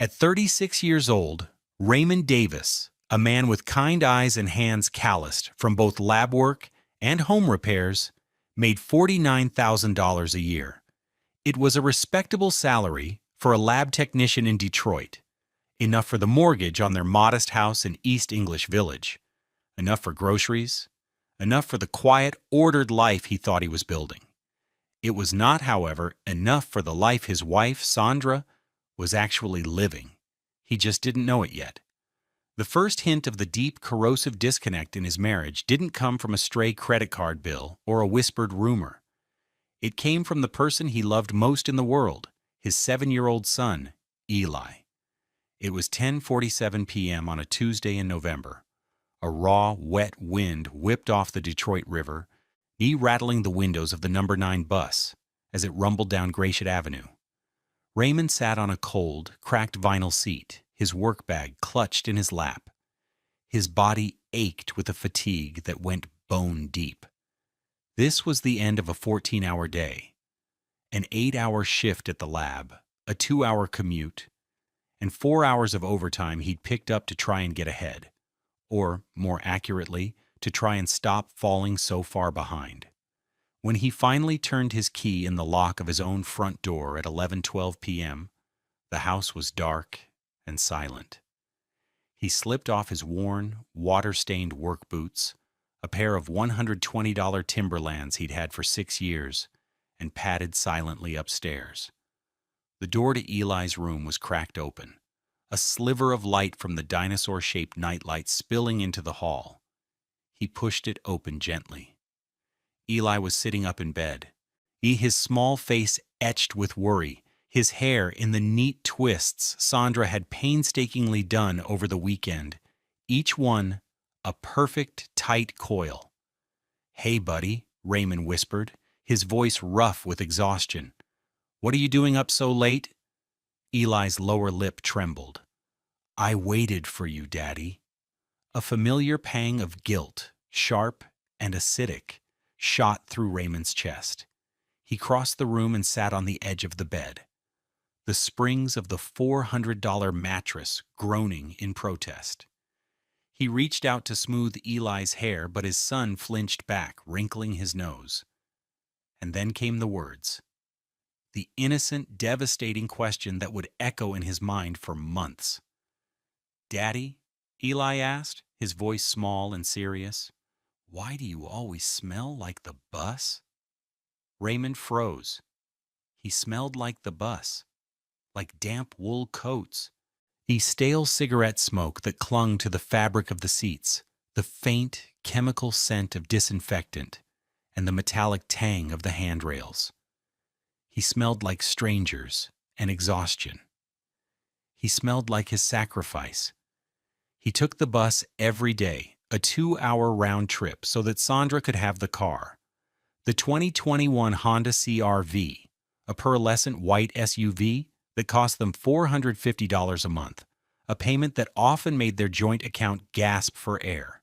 At 36 years old, Raymond Davis, a man with kind eyes and hands calloused from both lab work and home repairs, made $49,000 a year. It was a respectable salary for a lab technician in Detroit, enough for the mortgage on their modest house in East English Village, enough for groceries, enough for the quiet, ordered life he thought he was building. It was not, however, enough for the life his wife, Sandra, was actually living. He just didn't know it yet. The first hint of the deep, corrosive disconnect in his marriage didn't come from a stray credit card bill or a whispered rumor. It came from the person he loved most in the world, his 7-year-old son, Eli. It was 10:47 p.m. on a Tuesday in November. A raw, wet wind whipped off the Detroit River, knee-rattling the windows of the number 9 bus as it rumbled down Gratiot Avenue. Raymond sat on a cold, cracked vinyl seat, his work bag clutched in his lap. His body ached with a fatigue that went bone deep. This was the end of a 14-hour day, an 8-hour shift at the lab, a 2-hour commute, and 4 hours of overtime he'd picked up to try and get ahead, or, more accurately, to try and stop falling so far behind. When he finally turned his key in the lock of his own front door at 11:12 p.m., the house was dark and silent. He slipped off his worn, water-stained work boots, a pair of $120 Timberlands he'd had for 6 years, and padded silently upstairs. The door to Eli's room was cracked open, a sliver of light from the dinosaur-shaped nightlight spilling into the hall. He pushed it open gently. Eli was sitting up in bed, his small face etched with worry, his hair in the neat twists Sandra had painstakingly done over the weekend, each one a perfect, tight coil. "Hey, buddy," Raymond whispered, his voice rough with exhaustion. "What are you doing up so late?" Eli's lower lip trembled. "I waited for you, Daddy." A familiar pang of guilt, sharp and acidic, shot through Raymond's chest. He crossed the room and sat on the edge of the bed, the springs of the $400 mattress groaning in protest. He reached out to smooth Eli's hair, but his son flinched back, wrinkling his nose. And then came the words. The innocent, devastating question that would echo in his mind for months. "Daddy?" Eli asked, his voice small and serious. "Why do you always smell like the bus?" Raymond froze. He smelled like the bus, like damp wool coats, the stale cigarette smoke that clung to the fabric of the seats, the faint chemical scent of disinfectant, and the metallic tang of the handrails. He smelled like strangers and exhaustion. He smelled like his sacrifice. He took the bus every day, a 2-hour round trip so that Sandra could have the car. The 2021 Honda CR-V, a pearlescent white SUV that cost them $450 a month, a payment that often made their joint account gasp for air.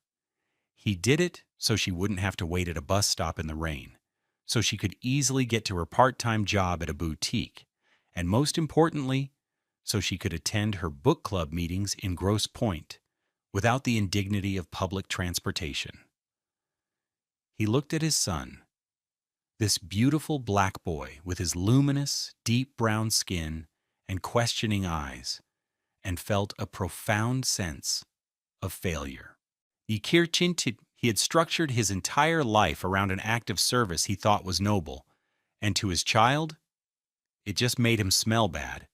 He did it so she wouldn't have to wait at a bus stop in the rain, so she could easily get to her part-time job at a boutique, and most importantly, so she could attend her book club meetings in Grosse Pointe without the indignity of public transportation. He looked at his son, this beautiful black boy with his luminous, deep brown skin and questioning eyes, and felt a profound sense of failure. He had structured his entire life around an act of service he thought was noble, and to his child, it just made him smell bad.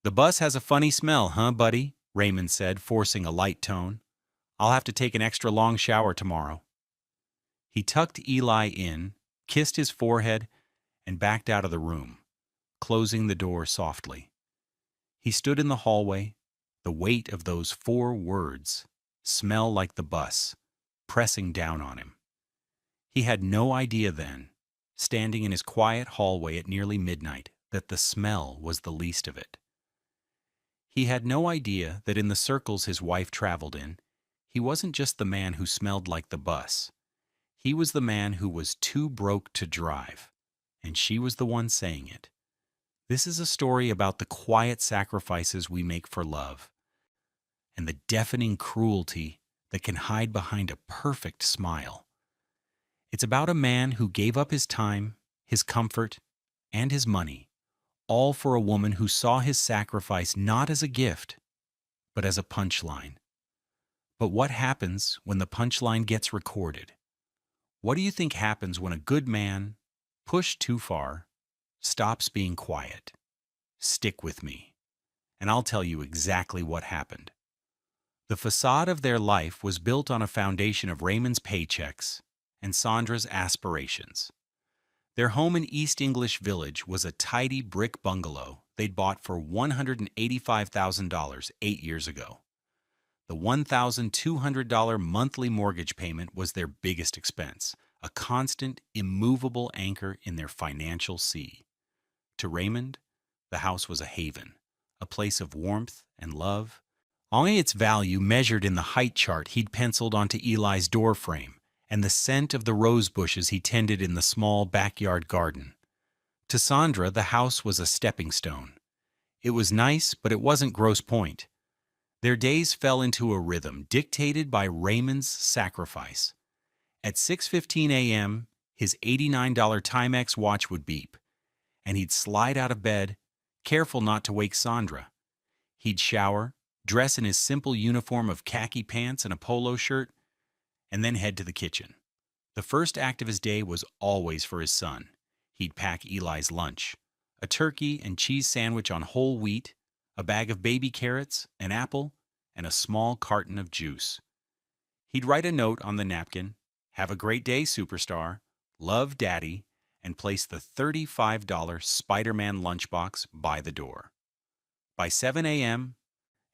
"The bus has a funny smell, huh, buddy?" Raymond said, forcing a light tone. "I'll have to take an extra long shower tomorrow." He tucked Eli in, kissed his forehead, and backed out of the room, closing the door softly. He stood in the hallway, the weight of those 4 words, "smell like the bus," pressing down on him. He had no idea then, standing in his quiet hallway at nearly midnight, that the smell was the least of it. He had no idea that in the circles his wife traveled in, he wasn't just the man who smelled like the bus. He was the man who was too broke to drive, and she was the one saying it. This is a story about the quiet sacrifices we make for love and the deafening cruelty that can hide behind a perfect smile. It's about a man who gave up his time, his comfort, and his money, all for a woman who saw his sacrifice not as a gift, but as a punchline. But what happens when the punchline gets recorded? What do you think happens when a good man, pushed too far, stops being quiet? Stick with me, and I'll tell you exactly what happened. The facade of their life was built on a foundation of Raymond's paychecks and Sandra's aspirations. Their home in East English Village was a tidy brick bungalow they'd bought for $185,000 8 years ago. The $1,200 monthly mortgage payment was their biggest expense, a constant, immovable anchor in their financial sea. To Raymond, the house was a haven, a place of warmth and love. Only its value measured in the height chart he'd penciled onto Eli's doorframe and the scent of the rose bushes he tended in the small backyard garden. To Sandra, the house was a stepping stone. It was nice, but it wasn't Grosse Pointe. Their days fell into a rhythm dictated by Raymond's sacrifice. At 6:15 a.m., his $89 Timex watch would beep, and he'd slide out of bed, careful not to wake Sandra. He'd shower, dress in his simple uniform of khaki pants and a polo shirt, and then head to the kitchen. The first act of his day was always for his son. He'd pack Eli's lunch: a turkey and cheese sandwich on whole wheat, a bag of baby carrots, an apple, and a small carton of juice. He'd write a note on the napkin: "Have a great day, superstar. Love, Daddy," and place the $35 Spider-Man lunchbox by the door. By 7 a.m.,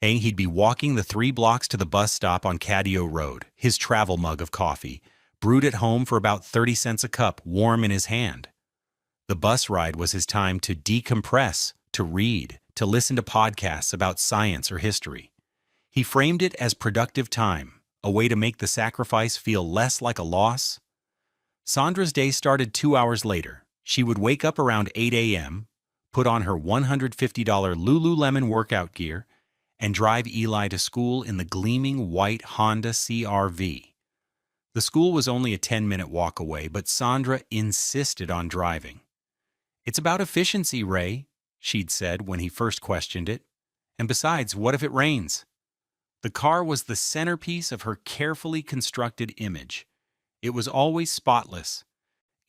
he'd be walking the 3 blocks to the bus stop on Cadio Road, his travel mug of coffee, brewed at home for about 30 cents a cup, warm in his hand. The bus ride was his time to decompress, to read, to listen to podcasts about science or history. He framed it as productive time, a way to make the sacrifice feel less like a loss. Sandra's day started 2 hours later. She would wake up around 8 a.m., put on her $150 Lululemon workout gear, and drive Eli to school in the gleaming white Honda CR-V. The school was only a 10-minute walk away, but Sandra insisted on driving. "It's about efficiency, Ray," she'd said when he first questioned it. "And besides, what if it rains?" The car was the centerpiece of her carefully constructed image. It was always spotless,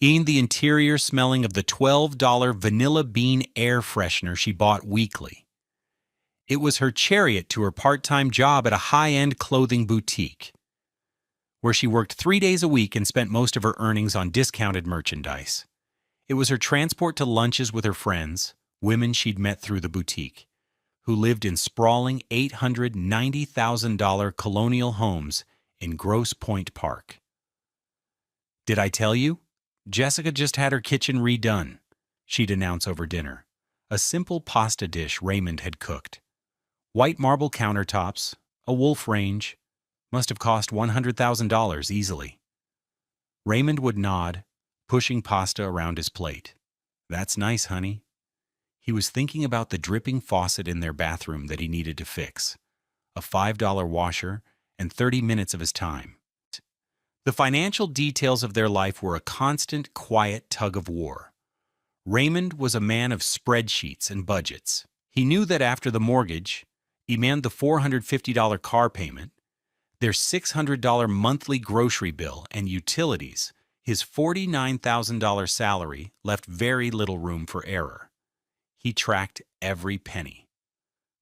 even the interior smelling of the $12 Vanilla Bean air freshener she bought weekly. It was her chariot to her part-time job at a high-end clothing boutique, where she worked 3 days a week and spent most of her earnings on discounted merchandise. It was her transport to lunches with her friends, women she'd met through the boutique, who lived in sprawling $890,000 colonial homes in Grosse Pointe Park. "Did I tell you? Jessica just had her kitchen redone," she'd announce over dinner. A simple pasta dish Raymond had cooked. White marble countertops, a wolf range, must have cost $100,000 easily. Raymond would nod, pushing pasta around his plate. "That's nice, honey." He was thinking about the dripping faucet in their bathroom that he needed to fix, a $5 washer, and 30 minutes of his time. The financial details of their life were a constant, quiet tug of war. Raymond was a man of spreadsheets and budgets. He knew that after the mortgage, and the $450 car payment, their $600 monthly grocery bill, and utilities, his $49,000 salary left very little room for error. He tracked every penny.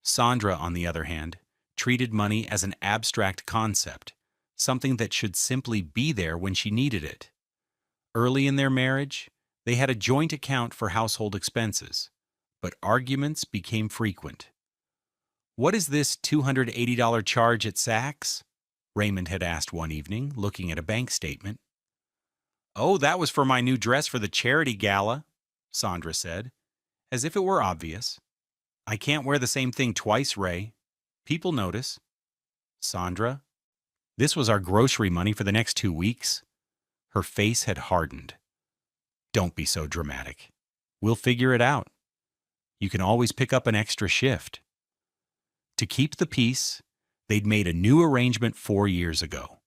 Sandra, on the other hand, treated money as an abstract concept, something that should simply be there when she needed it. Early in their marriage, they had a joint account for household expenses, but arguments became frequent. "What is this $280 charge at Saks?" Raymond had asked one evening, looking at a bank statement. "Oh, that was for my new dress for the charity gala," Sandra said, as if it were obvious. "I can't wear the same thing twice, Ray. People notice." "Sandra, this was our grocery money for the next 2 weeks." Her face had hardened. "Don't be so dramatic. We'll figure it out." You can always pick up an extra shift. To keep the peace, they'd made a new arrangement 4 years ago.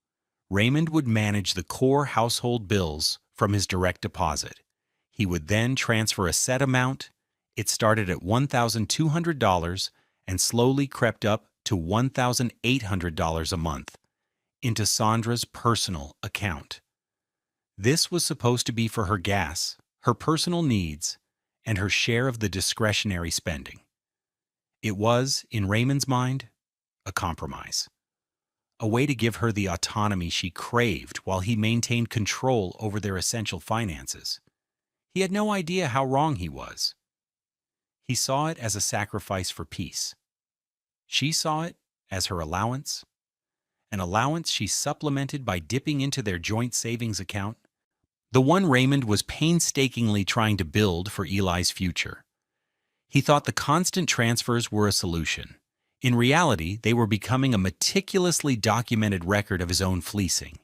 Raymond would manage the core household bills from his direct deposit. He would then transfer a set amount. It started at $1,200 and slowly crept up to $1,800 a month into Sandra's personal account. This was supposed to be for her gas, her personal needs, and her share of the discretionary spending. It was, in Raymond's mind, a compromise. A way to give her the autonomy she craved while he maintained control over their essential finances. He had no idea how wrong he was. He saw it as a sacrifice for peace. She saw it as her allowance, an allowance she supplemented by dipping into their joint savings account, the one Raymond was painstakingly trying to build for Eli's future. He thought the constant transfers were a solution. In reality, they were becoming a meticulously documented record of his own fleecing.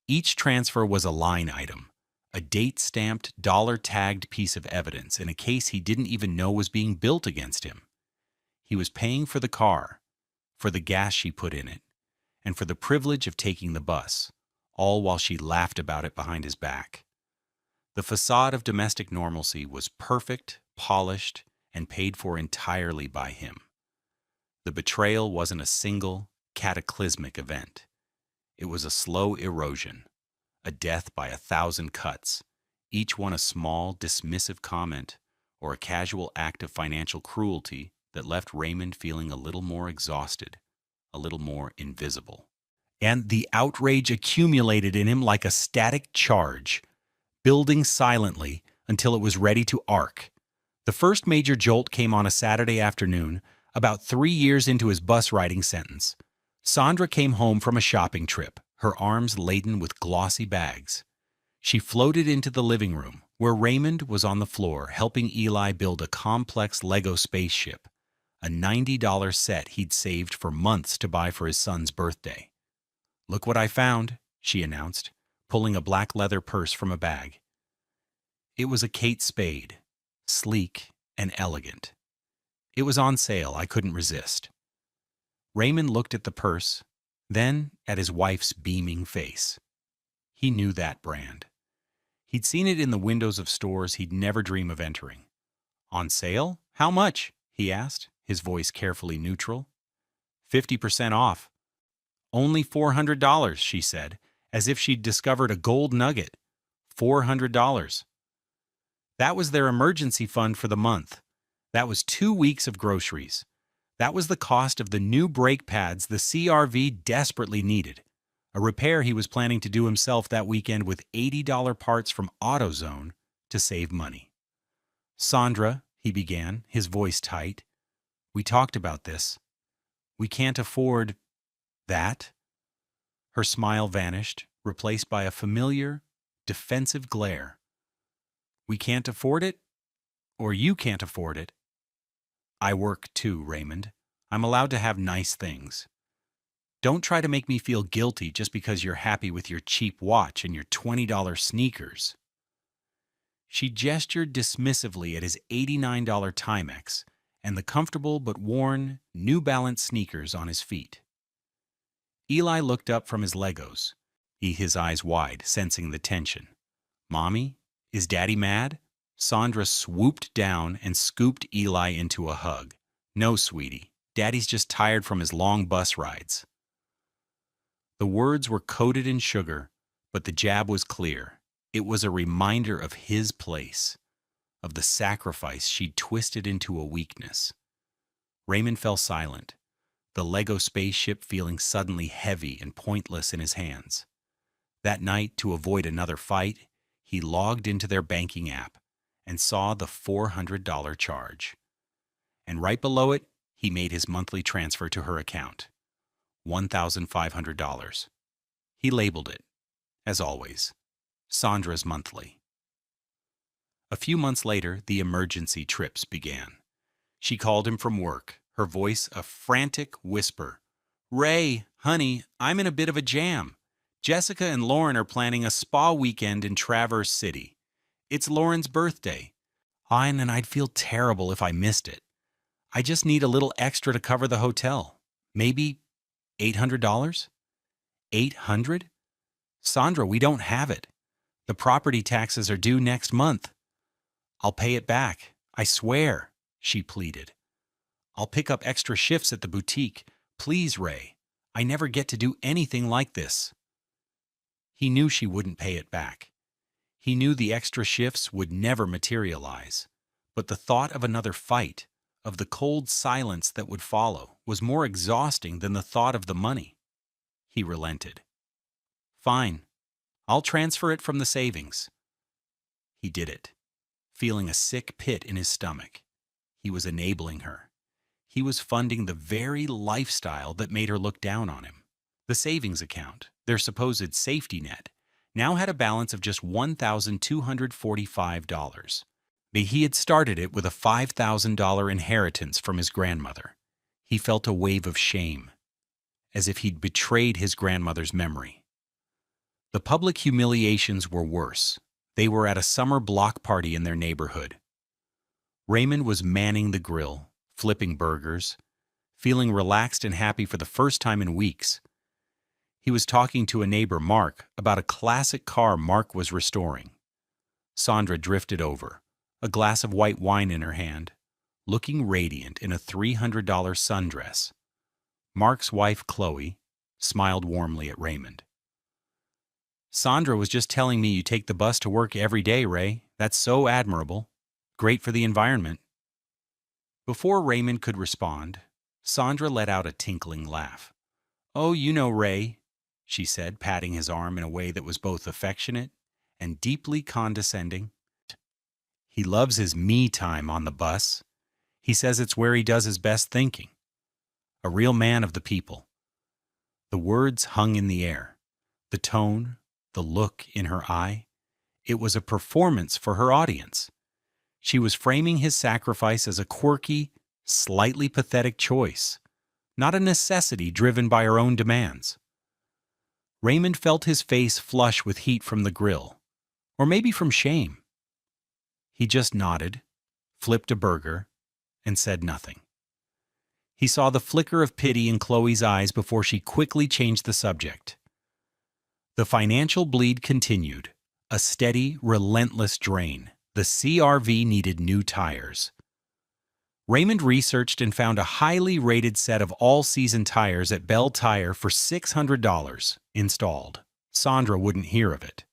Each transfer was a line item, a date-stamped, dollar-tagged piece of evidence in a case he didn't even know was being built against him. He was paying for the car, for the gas she put in it, and for the privilege of taking the bus, all while she laughed about it behind his back. The facade of domestic normalcy was perfect, polished, and paid for entirely by him. The betrayal wasn't a single, cataclysmic event. It was a slow erosion, a death by 1,000 cuts, each one a small, dismissive comment or a casual act of financial cruelty that left Raymond feeling a little more exhausted, a little more invisible. And the outrage accumulated in him like a static charge, building silently until it was ready to arc. The first major jolt came on a Saturday afternoon, about 3 years into his bus riding sentence. Sandra came home from a shopping trip, her arms laden with glossy bags. She floated into the living room, where Raymond was on the floor helping Eli build a complex Lego spaceship, a $90 set he'd saved for months to buy for his son's birthday. "Look what I found," she announced, pulling a black leather purse from a bag. It was a Kate Spade, sleek and elegant. It was on sale. I couldn't resist. Raymond looked at the purse, then at his wife's beaming face. He knew that brand. He'd seen it in the windows of stores he'd never dream of entering. "On sale? How much?" he asked, his voice carefully neutral. 50% off. "Only $400, she said, as if she'd discovered a gold nugget. $400. That was their emergency fund for the month. That was 2 weeks of groceries. That was the cost of the new brake pads the CRV desperately needed, a repair he was planning to do himself that weekend with $80 parts from AutoZone to save money. "Sandra," he began, his voice tight, "we talked about this. We can't afford that." Her smile vanished, replaced by a familiar, defensive glare. "We can't afford it? Or you can't afford it?" "I work too, Raymond. I'm allowed to have nice things. Don't try to make me feel guilty just because you're happy with your cheap watch and your $20 sneakers." She gestured dismissively at his $89 Timex and the comfortable but worn New Balance sneakers on his feet. Eli looked up from his Legos, his eyes wide, sensing the tension. "Mommy, is Daddy mad?" Sandra swooped down and scooped Eli into a hug. "No, sweetie. Daddy's just tired from his long bus rides." The words were coated in sugar, but the jab was clear. It was a reminder of his place, of the sacrifice she'd twisted into a weakness. Raymond fell silent, the Lego spaceship feeling suddenly heavy and pointless in his hands. That night, to avoid another fight, he logged into their banking app and saw the $400 charge. And right below it, he made his monthly transfer to her account, $1,500. He labeled it, as always, Sandra's monthly. A few months later, the emergency trips began. She called him from work, her voice a frantic whisper. "Ray, honey, I'm in a bit of a jam. Jessica and Lauren are planning a spa weekend in Traverse City. It's Lauren's birthday. And I'd feel terrible if I missed it. I just need a little extra to cover the hotel. Maybe $800? 800? Sandra, we don't have it. The property taxes are due next month. I'll pay it back. I swear, she pleaded. I'll pick up extra shifts at the boutique. Please, Ray. I never get to do anything like this. He knew she wouldn't pay it back. He knew the extra shifts would never materialize. But the thought of another fight, of the cold silence that would follow, was more exhausting than the thought of the money. He relented. Fine. I'll transfer it from the savings. He did it, feeling a sick pit in his stomach. He was enabling her. He was funding the very lifestyle that made her look down on him. The savings account, their supposed safety net, now had a balance of just $1,245. But he had started it with a $5,000 inheritance from his grandmother. He felt a wave of shame, as if he'd betrayed his grandmother's memory. The public humiliations were worse. They were at a summer block party in their neighborhood. Raymond was manning the grill, flipping burgers, feeling relaxed and happy for the first time in weeks. He was talking to a neighbor, Mark, about a classic car Mark was restoring. Sandra drifted over, a glass of white wine in her hand, looking radiant in a $300 sundress. Mark's wife, Chloe, smiled warmly at Raymond. Sandra was just telling me you take the bus to work every day, Ray. That's so admirable. Great for the environment. Before Raymond could respond, Sandra let out a tinkling laugh. Oh, you know, Ray, she said, patting his arm in a way that was both affectionate and deeply condescending. He loves his me time on the bus. He says it's where he does his best thinking. A real man of the people. The words hung in the air. The tone, the look in her eye. It was a performance for her audience. She was framing his sacrifice as a quirky, slightly pathetic choice, not a necessity driven by her own demands. Raymond felt his face flush with heat from the grill, or maybe from shame. He just nodded, flipped a burger, and said nothing. He saw the flicker of pity in Chloe's eyes before she quickly changed the subject. The financial bleed continued, a steady, relentless drain. The CRV needed new tires. Raymond researched and found a highly rated set of all-season tires at Bell Tire for $600 installed. Sandra wouldn't hear of it.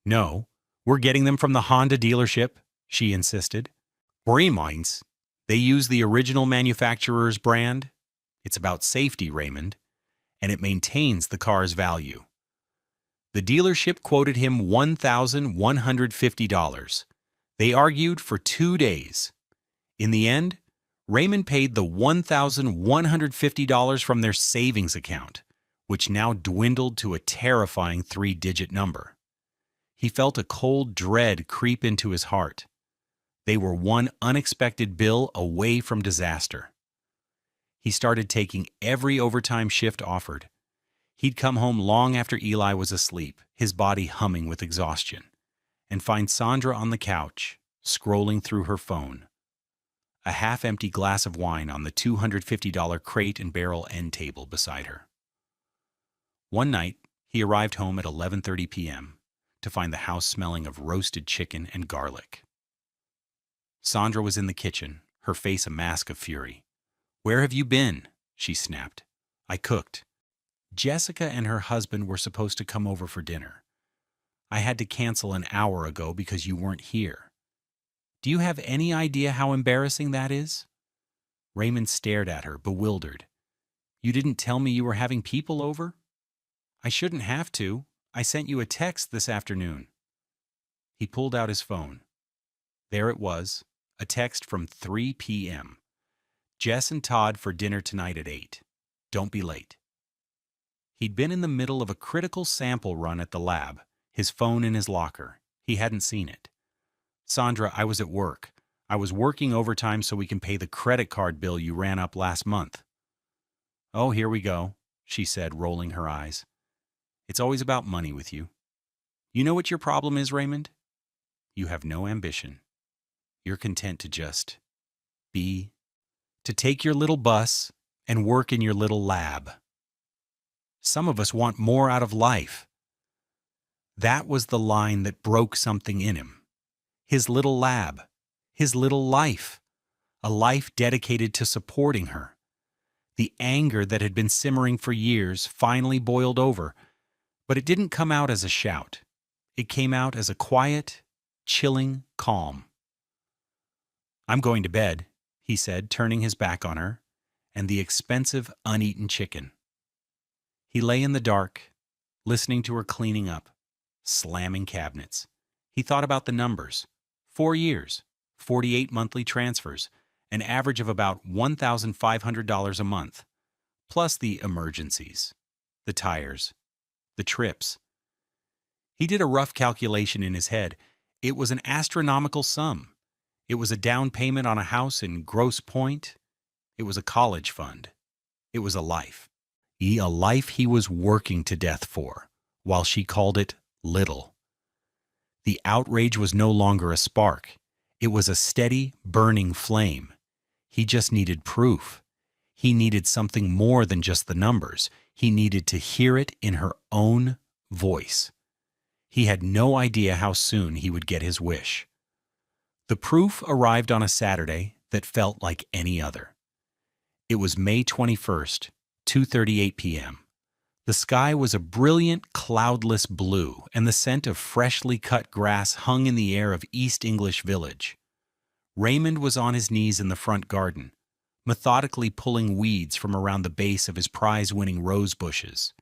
No, we're getting them from the Honda dealership, she insisted. Reminds, they use the original manufacturer's brand. It's about safety, Raymond, and it maintains the car's value. The dealership quoted him $1,150. They argued for 2 days. In the end, Raymond paid the $1,150 from their savings account, which now dwindled to a terrifying 3-digit number. He felt a cold dread creep into his heart. They were one unexpected bill away from disaster. He started taking every overtime shift offered. He'd come home long after Eli was asleep, his body humming with exhaustion, and find Sandra on the couch, scrolling through her phone. A half-empty glass of wine on the $250 crate and barrel end table beside her. One night, he arrived home at 11:30 p.m. to find the house smelling of roasted chicken and garlic. Sandra was in the kitchen, her face a mask of fury. "Where have you been?" she snapped. "I cooked. Jessica and her husband were supposed to come over for dinner. I had to cancel an hour ago because you weren't here. Do you have any idea how embarrassing that is?" Raymond stared at her, bewildered. "You didn't tell me you were having people over?" "I shouldn't have to. I sent you a text this afternoon." He pulled out his phone. There it was, a text from 3 p.m. "Jess and Todd for dinner tonight at 8. Don't be late." He'd been in the middle of a critical sample run at the lab, his phone in his locker. He hadn't seen it. "Sandra, I was at work. I was working overtime so we can pay the credit card bill you ran up last month." "Oh, here we go," she said, rolling her eyes. "It's always about money with you. You know what your problem is, Raymond? You have no ambition. You're content to just be, to take your little bus and work in your little lab. Some of us want more out of life. That was the line that broke something in him. His little lab, his little life, a life dedicated to supporting her. The anger that had been simmering for years finally boiled over, but it didn't come out as a shout. It came out as a quiet, chilling calm. "I'm going to bed," he said, turning his back on her, and the expensive, uneaten chicken. He lay in the dark, listening to her cleaning up, slamming cabinets. He thought about the numbers. 4 years, 48 monthly transfers, an average of about $1,500 a month, plus the emergencies, the tires, the trips. He did a rough calculation in his head. It was an astronomical sum. It was a down payment on a house in Grosse Pointe. It was a college fund. It was a life. A life he was working to death for, while she called it little. The outrage was no longer a spark. It was a steady, burning flame. He just needed proof. He needed something more than just the numbers. He needed to hear it in her own voice. He had no idea how soon he would get his wish. The proof arrived on a Saturday that felt like any other. It was May 21st, 2:38 p.m. The sky was a brilliant, cloudless blue, and the scent of freshly cut grass hung in the air of East English Village. Raymond was on his knees in the front garden, methodically pulling weeds from around the base of his prize-winning rose bushes.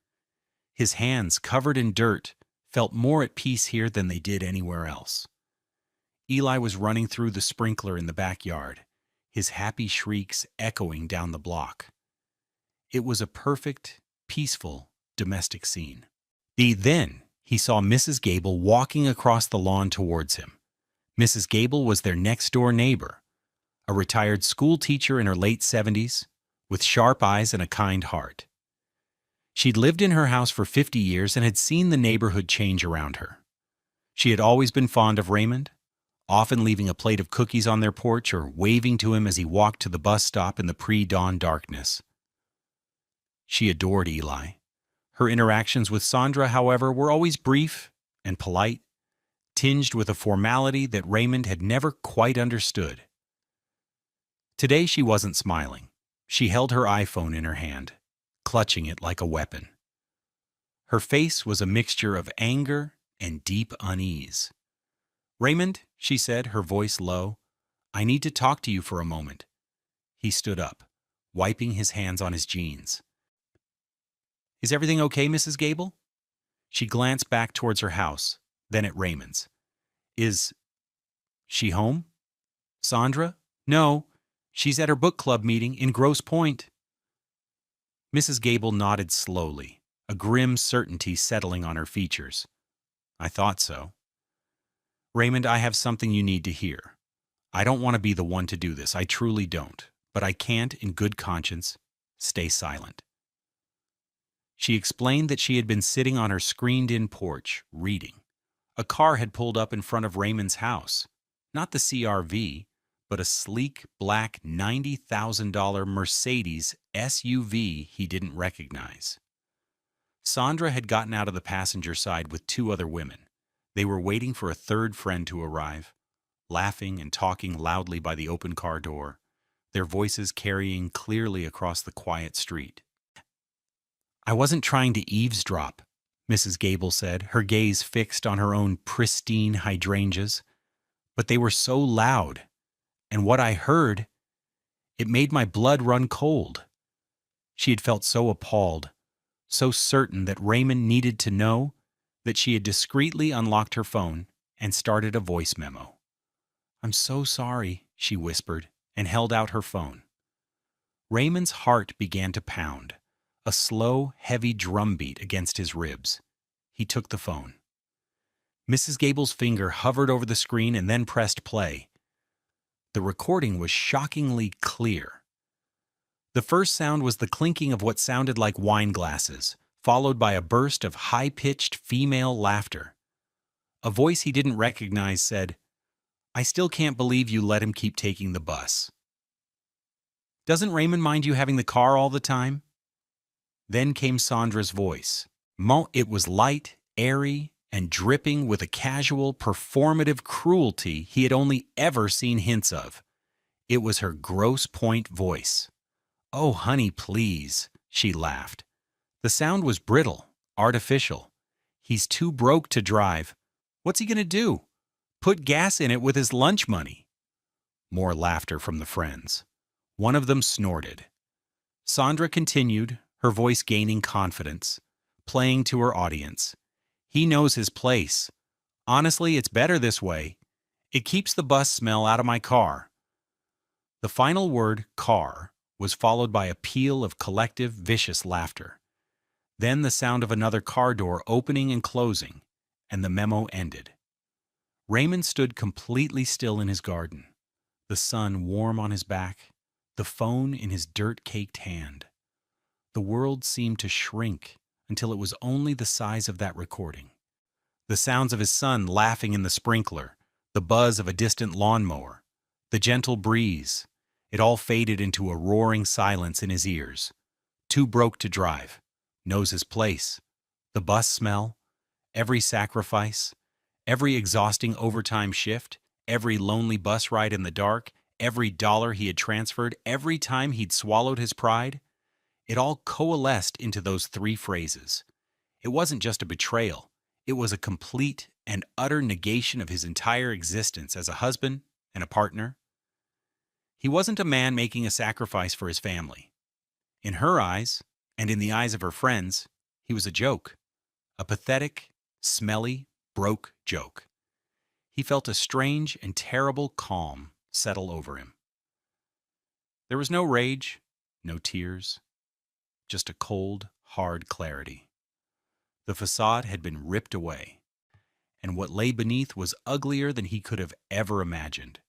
His hands, covered in dirt, felt more at peace here than they did anywhere else. Eli was running through the sprinkler in the backyard, his happy shrieks echoing down the block. It was a perfect, peaceful, domestic scene. Then he saw Mrs. Gable walking across the lawn towards him. Mrs. Gable was their next-door neighbor, a retired school teacher in her late 70s, with sharp eyes and a kind heart. She'd lived in her house for 50 years and had seen the neighborhood change around her. She had always been fond of Raymond, often leaving a plate of cookies on their porch or waving to him as he walked to the bus stop in the pre-dawn darkness. She adored Eli. Her interactions with Sandra, however, were always brief and polite, tinged with a formality that Raymond had never quite understood. Today she wasn't smiling. She held her iPhone in her hand, clutching it like a weapon. Her face was a mixture of anger and deep unease. "Raymond," she said, her voice low, "I need to talk to you for a moment." He stood up, wiping his hands on his jeans. "Is everything okay, Mrs. Gable?" She glanced back towards her house, then at Raymond's. "Is she home? Sandra?" "No, she's at her book club meeting in Grosse Pointe." Mrs. Gable nodded slowly, a grim certainty settling on her features. "I thought so." "Raymond, I have something you need to hear. I don't want to be the one to do this, I truly don't, but I can't, in good conscience, stay silent." She explained that she had been sitting on her screened-in porch, reading. A car had pulled up in front of Raymond's house. Not the CR-V, but a sleek, black $90,000 Mercedes SUV he didn't recognize. Sandra had gotten out of the passenger side with 2 other women. They were waiting for a third friend to arrive, laughing and talking loudly by the open car door, their voices carrying clearly across the quiet street. "I wasn't trying to eavesdrop," Mrs. Gable said, her gaze fixed on her own pristine hydrangeas. "But they were so loud, and what I heard, it made my blood run cold." She had felt so appalled, so certain that Raymond needed to know, that she had discreetly unlocked her phone and started a voice memo. "I'm so sorry," she whispered, and held out her phone. Raymond's heart began to pound, a slow, heavy drumbeat against his ribs. He took the phone. Mrs. Gable's finger hovered over the screen and then pressed play. The recording was shockingly clear. The first sound was the clinking of what sounded like wine glasses, followed by a burst of high-pitched female laughter. A voice he didn't recognize said, I still can't believe you let him keep taking the bus. Doesn't Raymond mind you having the car all the time? Then came Sandra's voice. It was light, airy, and dripping with a casual, performative cruelty he had only ever seen hints of. It was her gross point voice. "Oh, honey, please," she laughed. The sound was brittle, artificial. "He's too broke to drive. What's he going to do? Put gas in it with his lunch money." More laughter from the friends. One of them snorted. Sandra continued, her voice gaining confidence, playing to her audience. "He knows his place. Honestly, it's better this way. It keeps the bus smell out of my car." The final word, car, was followed by a peal of collective, vicious laughter. Then the sound of another car door opening and closing, and the memo ended. Raymond stood completely still in his garden, the sun warm on his back, the phone in his dirt-caked hand. The world seemed to shrink until it was only the size of that recording. The sounds of his son laughing in the sprinkler, the buzz of a distant lawnmower, the gentle breeze, it all faded into a roaring silence in his ears. Too broke to drive, knows his place, the bus smell, every sacrifice, every exhausting overtime shift, every lonely bus ride in the dark, every dollar he had transferred, every time he'd swallowed his pride. It all coalesced into those three phrases. It wasn't just a betrayal. It was a complete and utter negation of his entire existence as a husband and a partner. He wasn't a man making a sacrifice for his family. In her eyes, and in the eyes of her friends, he was a joke. A pathetic, smelly, broke joke. He felt a strange and terrible calm settle over him. There was no rage, no tears, just a cold, hard clarity. The facade had been ripped away, and what lay beneath was uglier than he could have ever imagined.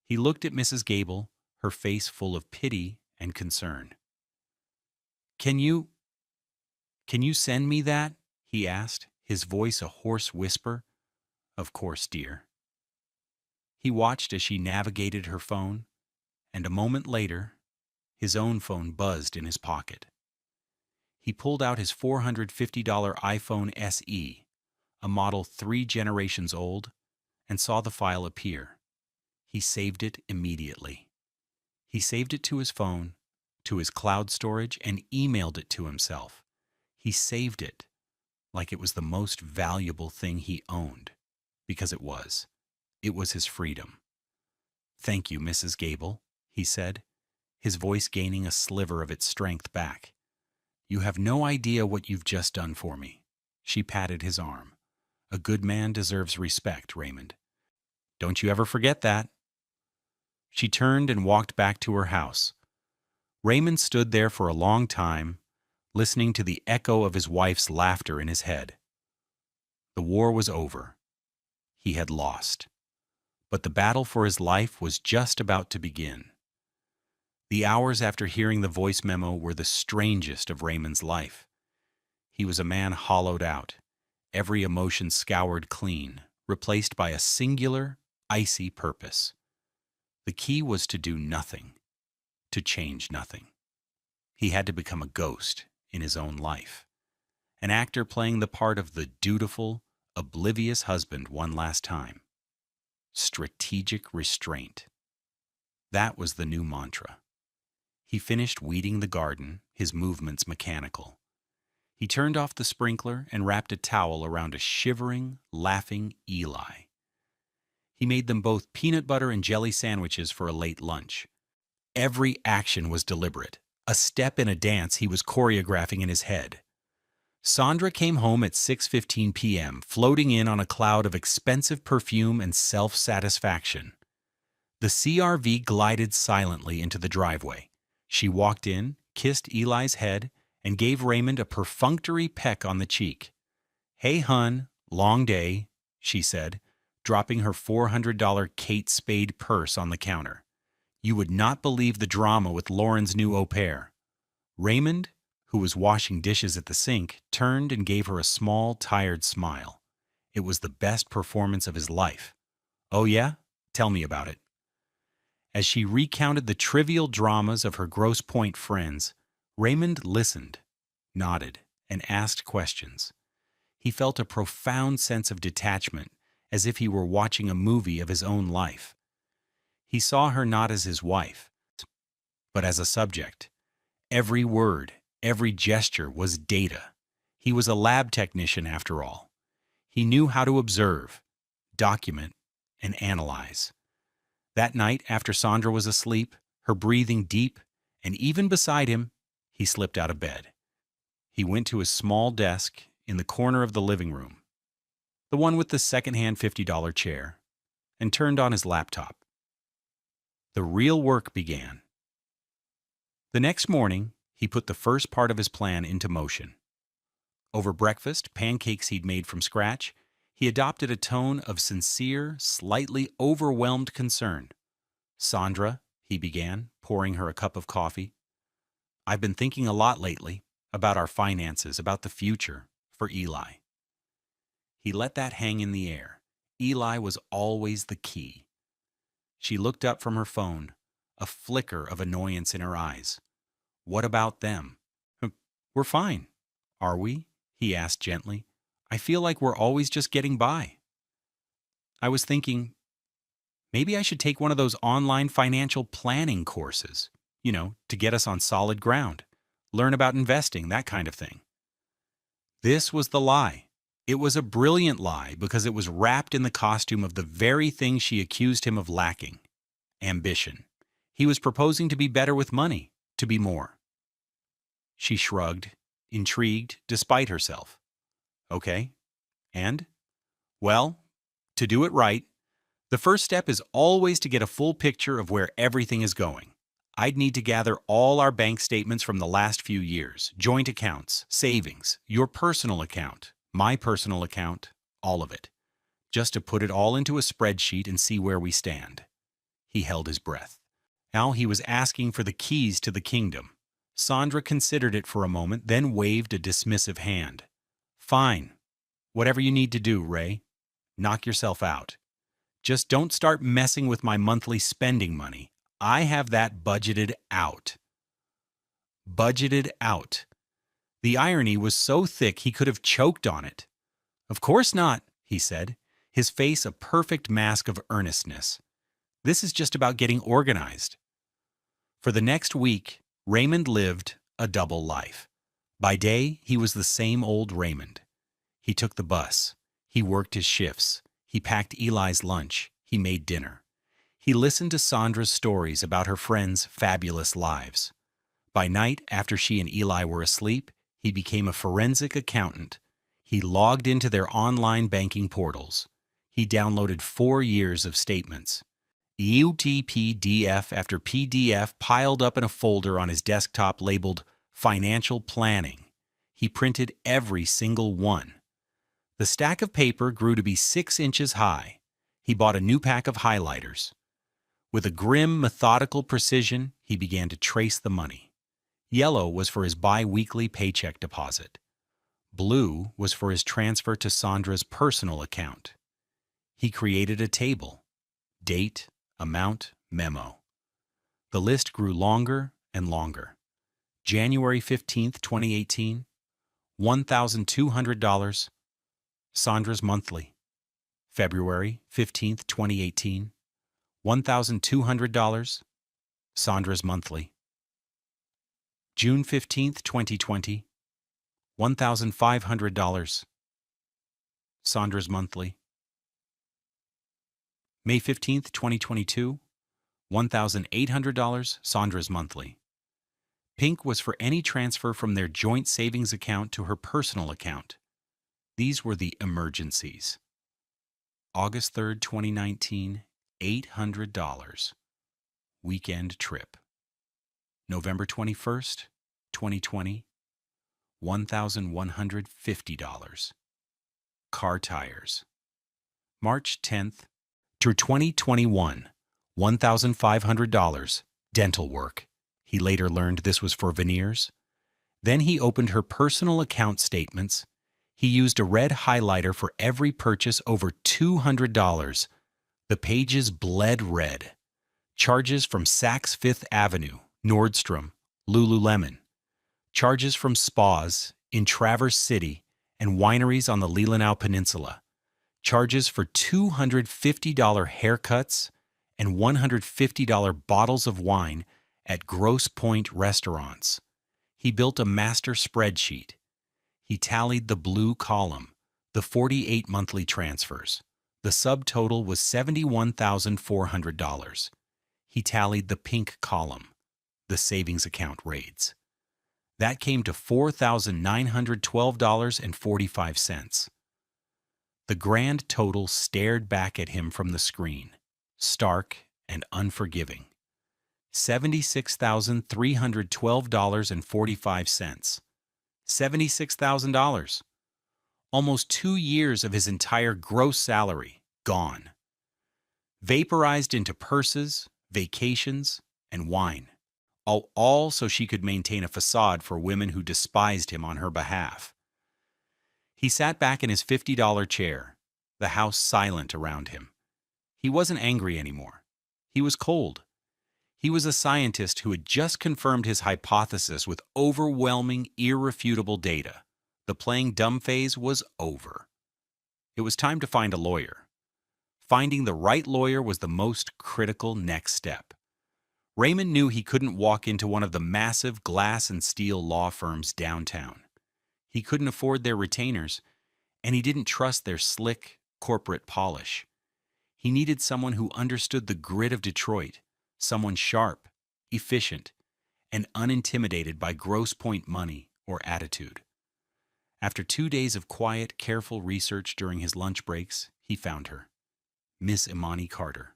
He looked at Mrs. Gable, her face full of pity and concern. Can you send me that?" he asked, his voice a hoarse whisper. "Of course, dear." He watched as she navigated her phone, and a moment later, his own phone buzzed in his pocket. He pulled out his $450 iPhone SE, a model 3 generations old, and saw the file appear. He saved it immediately. He saved it to his phone, to his cloud storage, and emailed it to himself. He saved it like it was the most valuable thing he owned, because it was. It was his freedom. "Thank you, Mrs. Gable," he said, his voice gaining a sliver of its strength back. "You have no idea what you've just done for me." She patted his arm. "A good man deserves respect, Raymond. Don't you ever forget that." She turned and walked back to her house. Raymond stood there for a long time, listening to the echo of his wife's laughter in his head. The war was over. He had lost. But the battle for his life was just about to begin. The hours after hearing the voice memo were the strangest of Raymond's life. He was a man hollowed out, every emotion scoured clean, replaced by a singular, icy purpose. The key was to do nothing, to change nothing. He had to become a ghost in his own life, an actor playing the part of the dutiful, oblivious husband one last time. Strategic restraint. That was the new mantra. He finished weeding the garden, his movements mechanical. He turned off the sprinkler and wrapped a towel around a shivering, laughing Eli. He made them both peanut butter and jelly sandwiches for a late lunch. Every action was deliberate, a step in a dance he was choreographing in his head. Sandra came home at 6:15 p.m., floating in on a cloud of expensive perfume and self-satisfaction. The CR-V glided silently into the driveway. She walked in, kissed Eli's head, and gave Raymond a perfunctory peck on the cheek. "Hey, hun, long day," she said, dropping her $400 Kate Spade purse on the counter. "You would not believe the drama with Lauren's new au pair." Raymond, who was washing dishes at the sink, turned and gave her a small, tired smile. It was the best performance of his life. Oh yeah? Tell me about it. As she recounted the trivial dramas of her Grosse Pointe friends, Raymond listened, nodded, and asked questions. He felt a profound sense of detachment, as if he were watching a movie of his own life. He saw her not as his wife, but as a subject. Every word, every gesture was data. He was a lab technician after all. He knew how to observe, document, and analyze. That night, after Sandra was asleep, her breathing deep, and even beside him, he slipped out of bed. He went to his small desk in the corner of the living room, the one with the second-hand $50 chair, and turned on his laptop. The real work began. The next morning, he put the first part of his plan into motion. Over breakfast, pancakes he'd made from scratch, he adopted a tone of sincere, slightly overwhelmed concern. "Sandra," he began, pouring her a cup of coffee, "I've been thinking a lot lately about our finances, about the future, for Eli." He let that hang in the air. Eli was always the key. She looked up from her phone, a flicker of annoyance in her eyes. "What about them?" "We're fine." "Are we?" he asked gently. "I feel like we're always just getting by." "I was thinking, maybe I should take one of those online financial planning courses, to get us on solid ground, learn about investing, that kind of thing." This was the lie. It was a brilliant lie because it was wrapped in the costume of the very thing she accused him of lacking: ambition. He was proposing to be better with money, to be more. She shrugged, intrigued despite herself. "Okay, and?" "Well, to do it right, the first step is always to get a full picture of where everything is going. I'd need to gather all our bank statements from the last few years, joint accounts, savings, your personal account, my personal account, all of it, just to put it all into a spreadsheet and see where we stand." He held his breath. Now he was asking for the keys to the kingdom. Sandra considered it for a moment, then waved a dismissive hand. "Fine. Whatever you need to do, Ray. Knock yourself out. Just don't start messing with my monthly spending money. I have that budgeted out." Budgeted out. The irony was so thick he could have choked on it. "Of course not," he said, his face a perfect mask of earnestness. "This is just about getting organized." For the next week, Raymond lived a double life. By day, he was the same old Raymond. He took the bus. He worked his shifts. He packed Eli's lunch. He made dinner. He listened to Sandra's stories about her friends' fabulous lives. By night, after she and Eli were asleep, he became a forensic accountant. He logged into their online banking portals. He downloaded 4 years of statements. UTPDF after PDF piled up in a folder on his desktop labeled Financial Planning. He printed every single one. The stack of paper grew to be 6 inches high. He bought a new pack of highlighters. With a grim, methodical precision, he began to trace the money. Yellow was for his bi-weekly paycheck deposit. Blue was for his transfer to Sandra's personal account. He created a table: date, amount, memo. The list grew longer and longer. January 15th, 2018, $1,200, Sandra's monthly. February 15th, 2018, $1,200, Sandra's monthly. June 15th, 2020, $1,500, Sandra's monthly. May 15th, 2022, $1,800, Sandra's monthly. Pink was for any transfer from their joint savings account to her personal account. These were the emergencies. August 3rd, 2019, $800, weekend trip. November 21st, 2020, $1,150, car tires. March 10th, through 2021, $1,500, dental work. He later learned this was for veneers. Then he opened her personal account statements. He used a red highlighter for every purchase over $200, The pages bled red. Charges from Saks Fifth Avenue, Nordstrom, Lululemon. Charges from spas in Traverse City and wineries on the Leelanau Peninsula. Charges for $250 haircuts and $150 bottles of wine at Grosse Pointe restaurants. He built a master spreadsheet. He tallied the blue column, the 48 monthly transfers. The subtotal was $71,400. He tallied the pink column, the savings account raids. That came to $4,912.45. The grand total stared back at him from the screen, stark and unforgiving. $76,312.45. $76,000. Almost 2 years of his entire gross salary gone. Vaporized into purses, vacations, and wine. All so she could maintain a facade for women who despised him on her behalf. He sat back in his $50 chair, the house silent around him. He wasn't angry anymore. He was cold. He was a scientist who had just confirmed his hypothesis with overwhelming, irrefutable data. The playing dumb phase was over. It was time to find a lawyer. Finding the right lawyer was the most critical next step. Raymond knew he couldn't walk into one of the massive glass and steel law firms downtown. He couldn't afford their retainers, and he didn't trust their slick, corporate polish. He needed someone who understood the grit of Detroit, someone sharp, efficient, and unintimidated by Grosse Pointe money or attitude. After 2 days of quiet, careful research during his lunch breaks, he found her. Miss Imani Carter.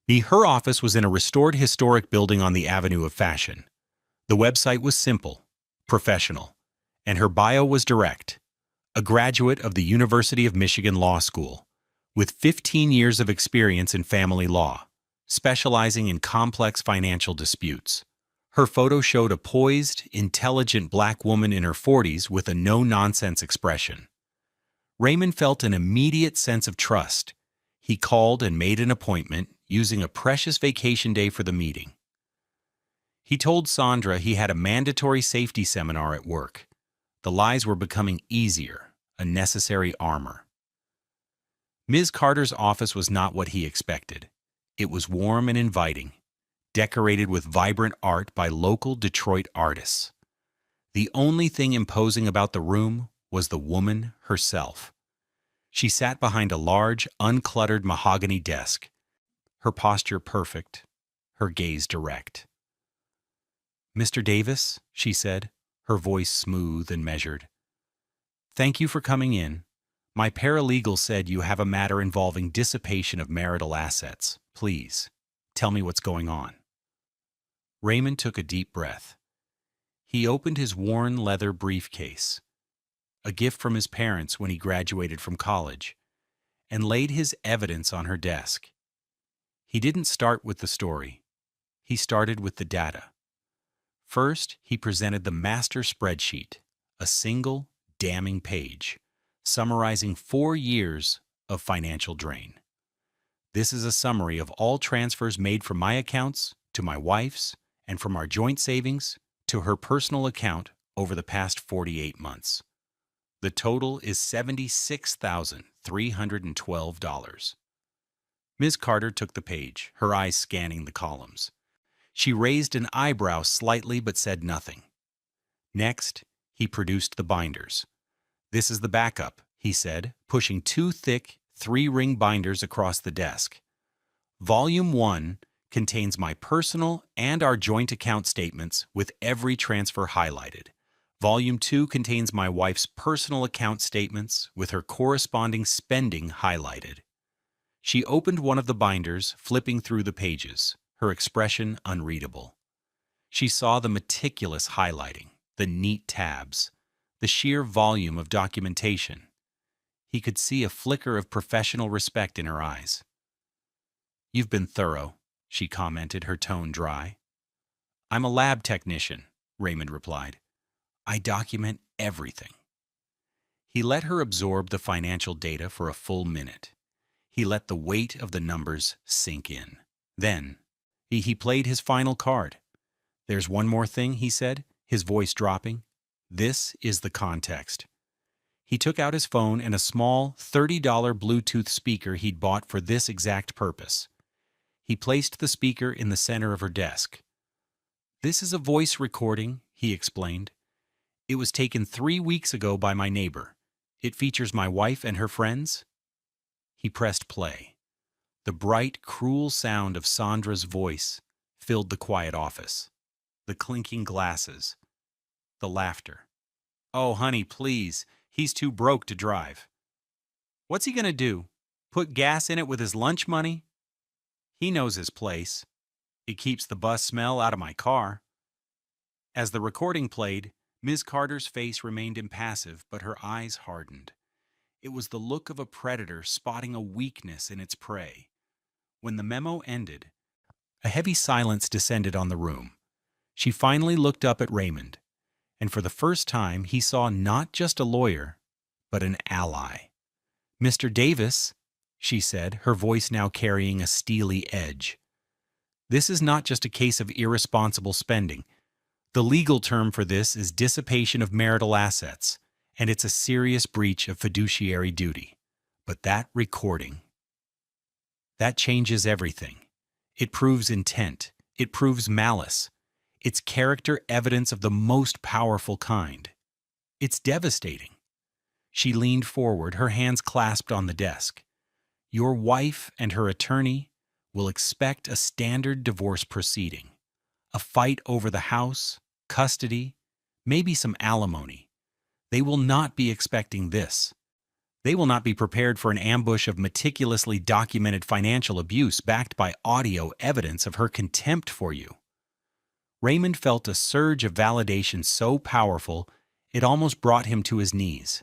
Her office was in a restored historic building on the Avenue of Fashion. The website was simple, professional, and her bio was direct. A graduate of the University of Michigan Law School, with 15 years of experience in family law, specializing in complex financial disputes. Her photo showed a poised, intelligent black woman in her 40s with a no-nonsense expression. Raymond felt an immediate sense of trust. He called and made an appointment, using a precious vacation day for the meeting. He told Sandra he had a mandatory safety seminar at work. The lies were becoming easier, a necessary armor. Ms. Carter's office was not what he expected. It was warm and inviting, decorated with vibrant art by local Detroit artists. The only thing imposing about the room was the woman herself. She sat behind a large, uncluttered mahogany desk, her posture perfect, her gaze direct. "Mr. Davis," she said, her voice smooth and measured. "Thank you for coming in. My paralegal said you have a matter involving dissipation of marital assets. Please, tell me what's going on." Raymond took a deep breath. He opened his worn leather briefcase, a gift from his parents when he graduated from college, and laid his evidence on her desk. He didn't start with the story. He started with the data. First, he presented the master spreadsheet, a single, damning page, summarizing 4 years of financial drain. "This is a summary of all transfers made from my accounts to my wife's and from our joint savings to her personal account over the past 48 months. The total is $76,312. Ms. Carter took the page, her eyes scanning the columns. She raised an eyebrow slightly but said nothing. Next, he produced the binders. "This is the backup," he said, pushing 2 thick, 3-ring binders across the desk. "Volume 1 contains my personal and our joint account statements with every transfer highlighted. Volume 2 contains my wife's personal account statements with her corresponding spending highlighted." She opened one of the binders, flipping through the pages, her expression unreadable. She saw the meticulous highlighting, the neat tabs, the sheer volume of documentation. He could see a flicker of professional respect in her eyes. "You've been thorough," she commented, her tone dry. "I'm a lab technician," Raymond replied. "I document everything." He let her absorb the financial data for a full minute. He let the weight of the numbers sink in. Then, he played his final card. "There's one more thing," he said, his voice dropping. "This is the context." He took out his phone and a small $30 Bluetooth speaker he'd bought for this exact purpose. He placed the speaker in the center of her desk. "This is a voice recording," he explained. "It was taken 3 weeks ago by my neighbor. It features my wife and her friends." He pressed play. The bright, cruel sound of Sandra's voice filled the quiet office. The clinking glasses. The laughter. "Oh, honey, please. He's too broke to drive." "What's he gonna do? Put gas in it with his lunch money?" "He knows his place. It keeps the bus smell out of my car." As the recording played, Ms. Carter's face remained impassive, but her eyes hardened. It was the look of a predator spotting a weakness in its prey. When the memo ended, a heavy silence descended on the room. She finally looked up at Raymond, and for the first time he saw not just a lawyer, but an ally. "Mr. Davis," she said, her voice now carrying a steely edge. "This is not just a case of irresponsible spending. The legal term for this is dissipation of marital assets, and it's a serious breach of fiduciary duty. But that recording, that changes everything. It proves intent. It proves malice. It's character evidence of the most powerful kind. It's devastating." She leaned forward, her hands clasped on the desk. "Your wife and her attorney will expect a standard divorce proceeding. A fight over the house, custody, maybe some alimony. They will not be expecting this. They will not be prepared for an ambush of meticulously documented financial abuse backed by audio evidence of her contempt for you." Raymond felt a surge of validation so powerful it almost brought him to his knees.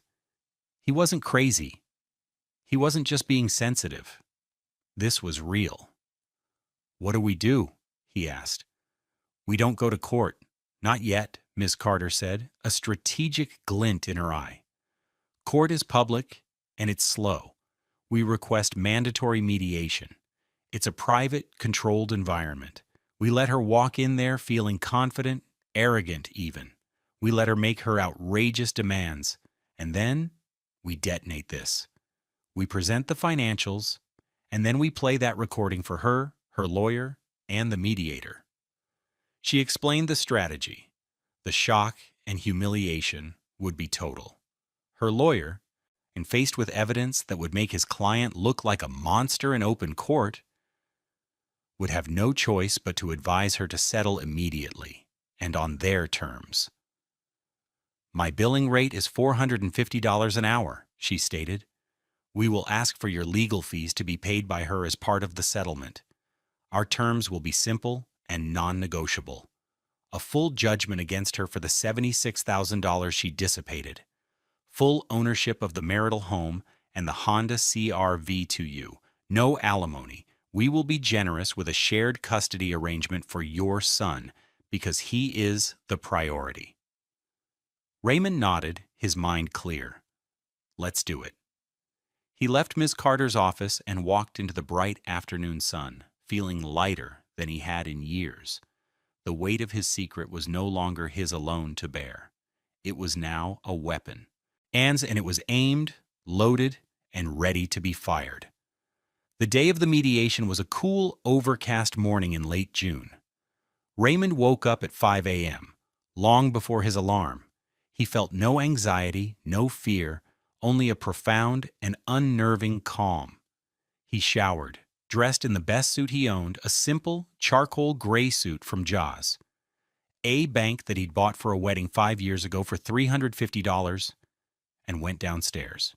He wasn't crazy. He wasn't just being sensitive. This was real. "What do we do?" he asked. "We don't go to court. Not yet," Ms. Carter said, a strategic glint in her eye. "Court is public, and it's slow. We request mandatory mediation. It's a private, controlled environment. We let her walk in there feeling confident, arrogant even. We let her make her outrageous demands, and then we detonate this. We present the financials, and then we play that recording for her, her lawyer, and the mediator." She explained the strategy. The shock and humiliation would be total. Her lawyer, and faced with evidence that would make his client look like a monster in open court, would have no choice but to advise her to settle immediately, and on their terms. "My billing rate is $450 an hour," she stated. "We will ask for your legal fees to be paid by her as part of the settlement. Our terms will be simple and non-negotiable. A full judgment against her for the $76,000 she dissipated. Full ownership of the marital home and the Honda CR-V to you. No alimony. We will be generous with a shared custody arrangement for your son because he is the priority." Raymond nodded, his mind clear. "Let's do it." He left Ms. Carter's office and walked into the bright afternoon sun, feeling lighter than he had in years. The weight of his secret was no longer his alone to bear. It was now a weapon. And it was aimed, loaded, and ready to be fired. The day of the mediation was a cool, overcast morning in late June. Raymond woke up at 5 a.m., long before his alarm. He felt no anxiety, no fear, only a profound and unnerving calm. He showered, dressed in the best suit he owned, a simple, charcoal gray suit from Jaws. A bank that he'd bought for a wedding 5 years ago for $350, and went downstairs.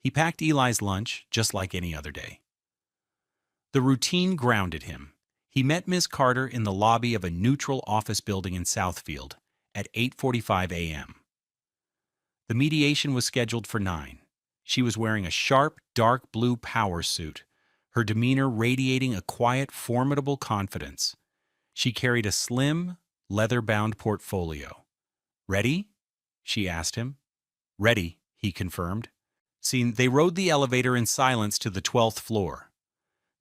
He packed Eli's lunch just like any other day. The routine grounded him. He met Ms. Carter in the lobby of a neutral office building in Southfield at 8:45 a.m. The mediation was scheduled for 9. She was wearing a sharp, dark blue power suit, her demeanor radiating a quiet, formidable confidence. She carried a slim, leather-bound portfolio. "Ready?" she asked him. "Ready," he confirmed. They rode the elevator in silence to the 12th floor.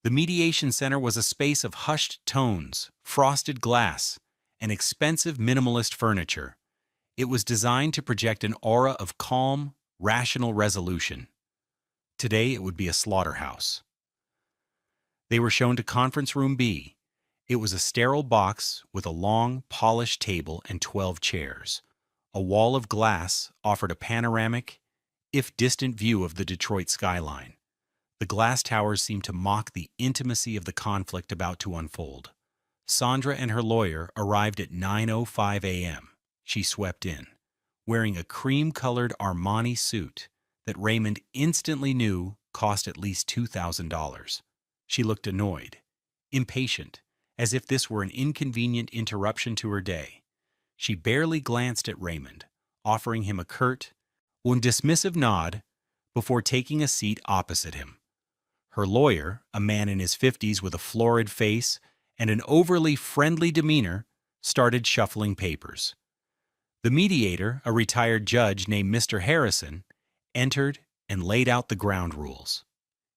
The mediation center was a space of hushed tones, frosted glass, and expensive minimalist furniture. It was designed to project an aura of calm, rational resolution. Today it would be a slaughterhouse. They were shown to Conference Room B. It was a sterile box with a long, polished table and 12 chairs. A wall of glass offered a panoramic, if distant view of the Detroit skyline. The glass towers seemed to mock the intimacy of the conflict about to unfold. Sandra and her lawyer arrived at 9:05 a.m. She swept in, wearing a cream-colored Armani suit that Raymond instantly knew cost at least $2,000. She looked annoyed, impatient, as if this were an inconvenient interruption to her day. She barely glanced at Raymond, offering him a curt, dismissive nod before taking a seat opposite him. Her lawyer, a man in his 50s with a florid face and an overly friendly demeanor, started shuffling papers. The mediator, a retired judge named Mr. Harrison, entered and laid out the ground rules.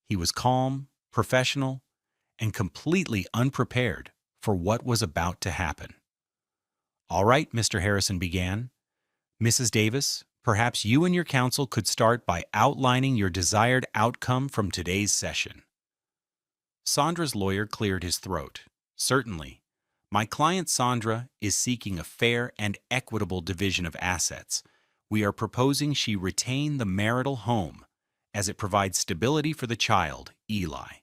He was calm, professional, and completely unprepared for what was about to happen. "All right," Mr. Harrison began. "Mrs. Davis, perhaps you and your counsel could start by outlining your desired outcome from today's session." Sandra's lawyer cleared his throat. "Certainly. My client Sandra is seeking a fair and equitable division of assets. We are proposing she retain the marital home, as it provides stability for the child, Eli.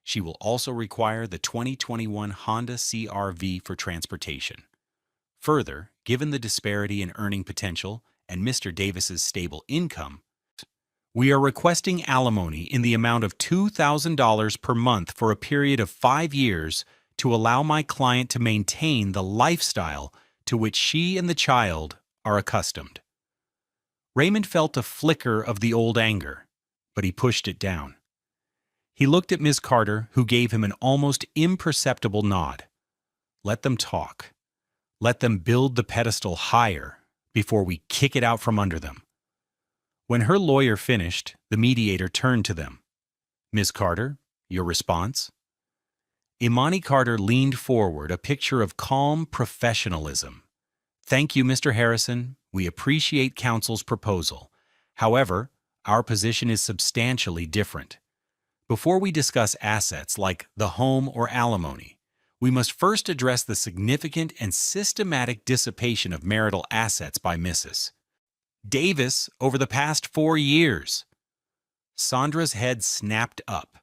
She will also require the 2021 Honda CR-V for transportation. Further, given the disparity in earning potential and Mr. Davis's stable income, we are requesting alimony in the amount of $2,000 per month for a period of 5 years to allow my client to maintain the lifestyle to which she and the child are accustomed." Raymond felt a flicker of the old anger, but he pushed it down. He looked at Ms. Carter, who gave him an almost imperceptible nod. Let them talk. Let them build the pedestal higher before we kick it out from under them. When her lawyer finished, the mediator turned to them. "Ms. Carter, your response?" Imani Carter leaned forward, a picture of calm professionalism. "Thank you, Mr. Harrison. We appreciate counsel's proposal. However, our position is substantially different. Before we discuss assets like the home or alimony, we must first address the significant and systematic dissipation of marital assets by Mrs. Davis over the past 4 years." Sandra's head snapped up.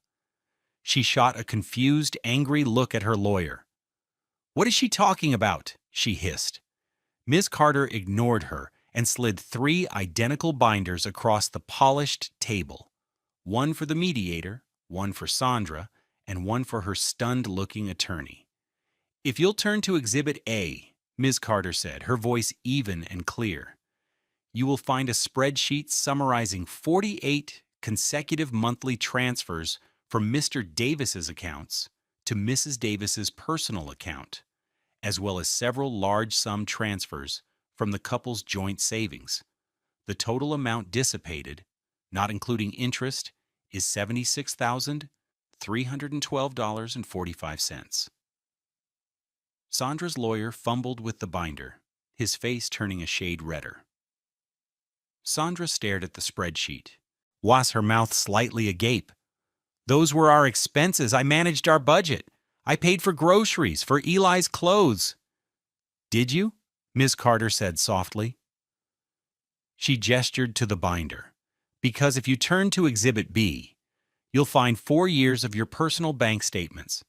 She shot a confused, angry look at her lawyer. "What is she talking about?" she hissed. Ms. Carter ignored her and slid 3 identical binders across the polished table, one for the mediator, one for Sandra, and one for her stunned-looking attorney. "If you'll turn to Exhibit A," Ms. Carter said, her voice even and clear, "you will find a spreadsheet summarizing 48 consecutive monthly transfers from Mr. Davis's accounts to Mrs. Davis's personal account, as well as several large-sum transfers from the couple's joint savings. The total amount dissipated, not including interest, is $76,312.45. Sandra's lawyer fumbled with the binder, his face turning a shade redder. Sandra stared at the spreadsheet, her mouth slightly agape. "Those were our expenses. I managed our budget. I paid for groceries, for Eli's clothes." "Did you?" Ms. Carter said softly. She gestured to the binder. "Because if you turn to Exhibit B, you'll find 4 years of your personal bank statements.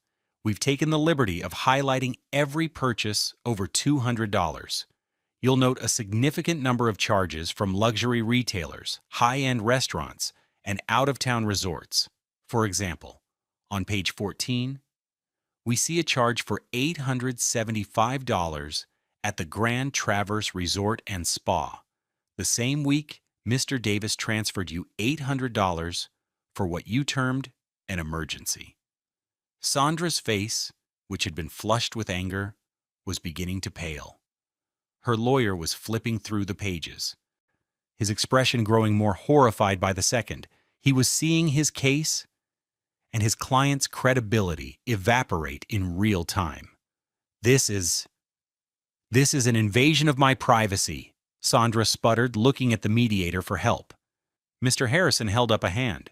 We've taken the liberty of highlighting every purchase over $200. You'll note a significant number of charges from luxury retailers, high-end restaurants, and out-of-town resorts. For example, on page 14, we see a charge for $875 at the Grand Traverse Resort and Spa. The same week, Mr. Davis transferred you $800 for what you termed an emergency." Sandra's face, which had been flushed with anger, was beginning to pale. Her lawyer was flipping through the pages. his expression growing more horrified by the second. He was seeing his case and his client's credibility evaporate in real time. This is an invasion of my privacy, Sandra sputtered, looking at the mediator for help. Mr. Harrison held up a hand.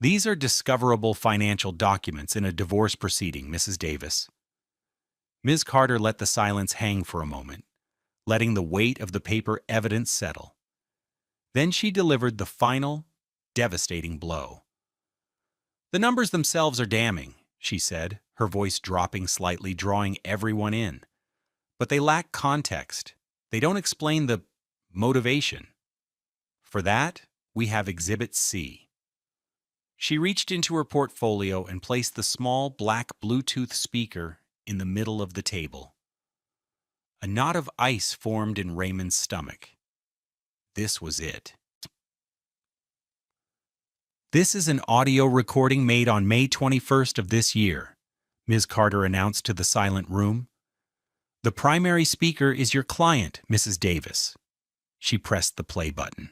These are discoverable financial documents in a divorce proceeding, Mrs. Davis. Ms. Carter let the silence hang for a moment, letting the weight of the paper evidence settle. Then she delivered the final, devastating blow. The numbers themselves are damning, she said, her voice dropping slightly, drawing everyone in. But they lack context. They don't explain the motivation. For that, we have Exhibit C. She reached into her portfolio and placed the small black Bluetooth speaker in the middle of the table. A knot of ice formed in Raymond's stomach. This was it. This is an audio recording made on May 21st of this year, Ms. Carter announced to the silent room. The primary speaker is your client, Mrs. Davis. She pressed the play button.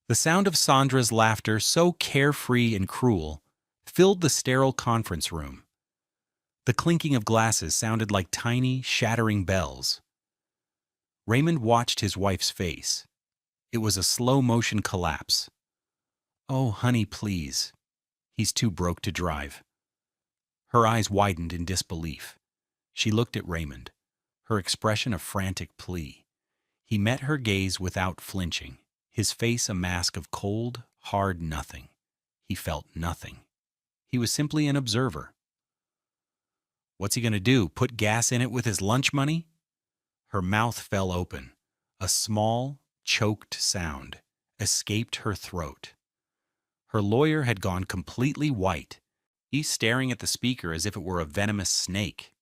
The sound of Sandra's laughter, so carefree and cruel, filled the sterile conference room. The clinking of glasses sounded like tiny, shattering bells. Raymond watched his wife's face. It was a slow-motion collapse. Oh, honey, please. He's too broke to drive. Her eyes widened in disbelief. She looked at Raymond, her expression a frantic plea. He met her gaze without flinching, his face a mask of cold, hard nothing. He felt nothing. He was simply an observer. What's he going to do, put gas in it with his lunch money? Her mouth fell open. A small, choked sound escaped her throat. Her lawyer had gone completely white. He's staring at the speaker as if it were a venomous snake.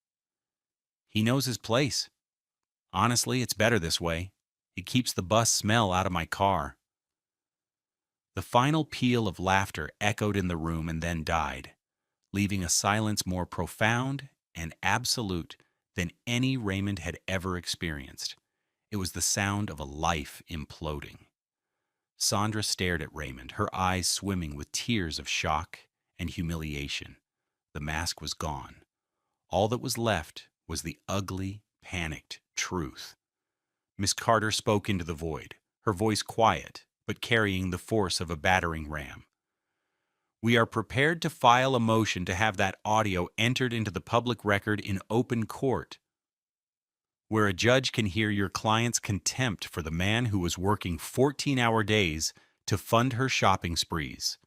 He knows his place. Honestly, it's better this way. It keeps the bus smell out of my car. The final peal of laughter echoed in the room and then died, leaving a silence more profound and absolute than any Raymond had ever experienced. It was the sound of a life imploding. Sandra stared at Raymond, her eyes swimming with tears of shock and humiliation. The mask was gone. All that was left was the ugly, panicked truth. Miss Carter spoke into the void, her voice quiet, but carrying the force of a battering ram. We are prepared to file a motion to have that audio entered into the public record in open court, where a judge can hear your client's contempt for the man who was working 14-hour days to fund her shopping sprees.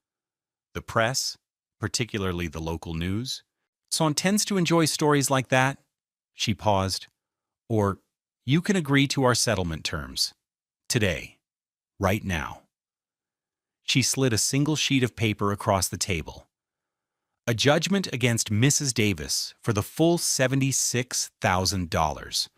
The press, particularly the local news, tends to enjoy stories like that. She paused. Or, you can agree to our settlement terms. Today. Right now. She slid a single sheet of paper across the table. A judgment against Mrs. Davis for the full $76,000.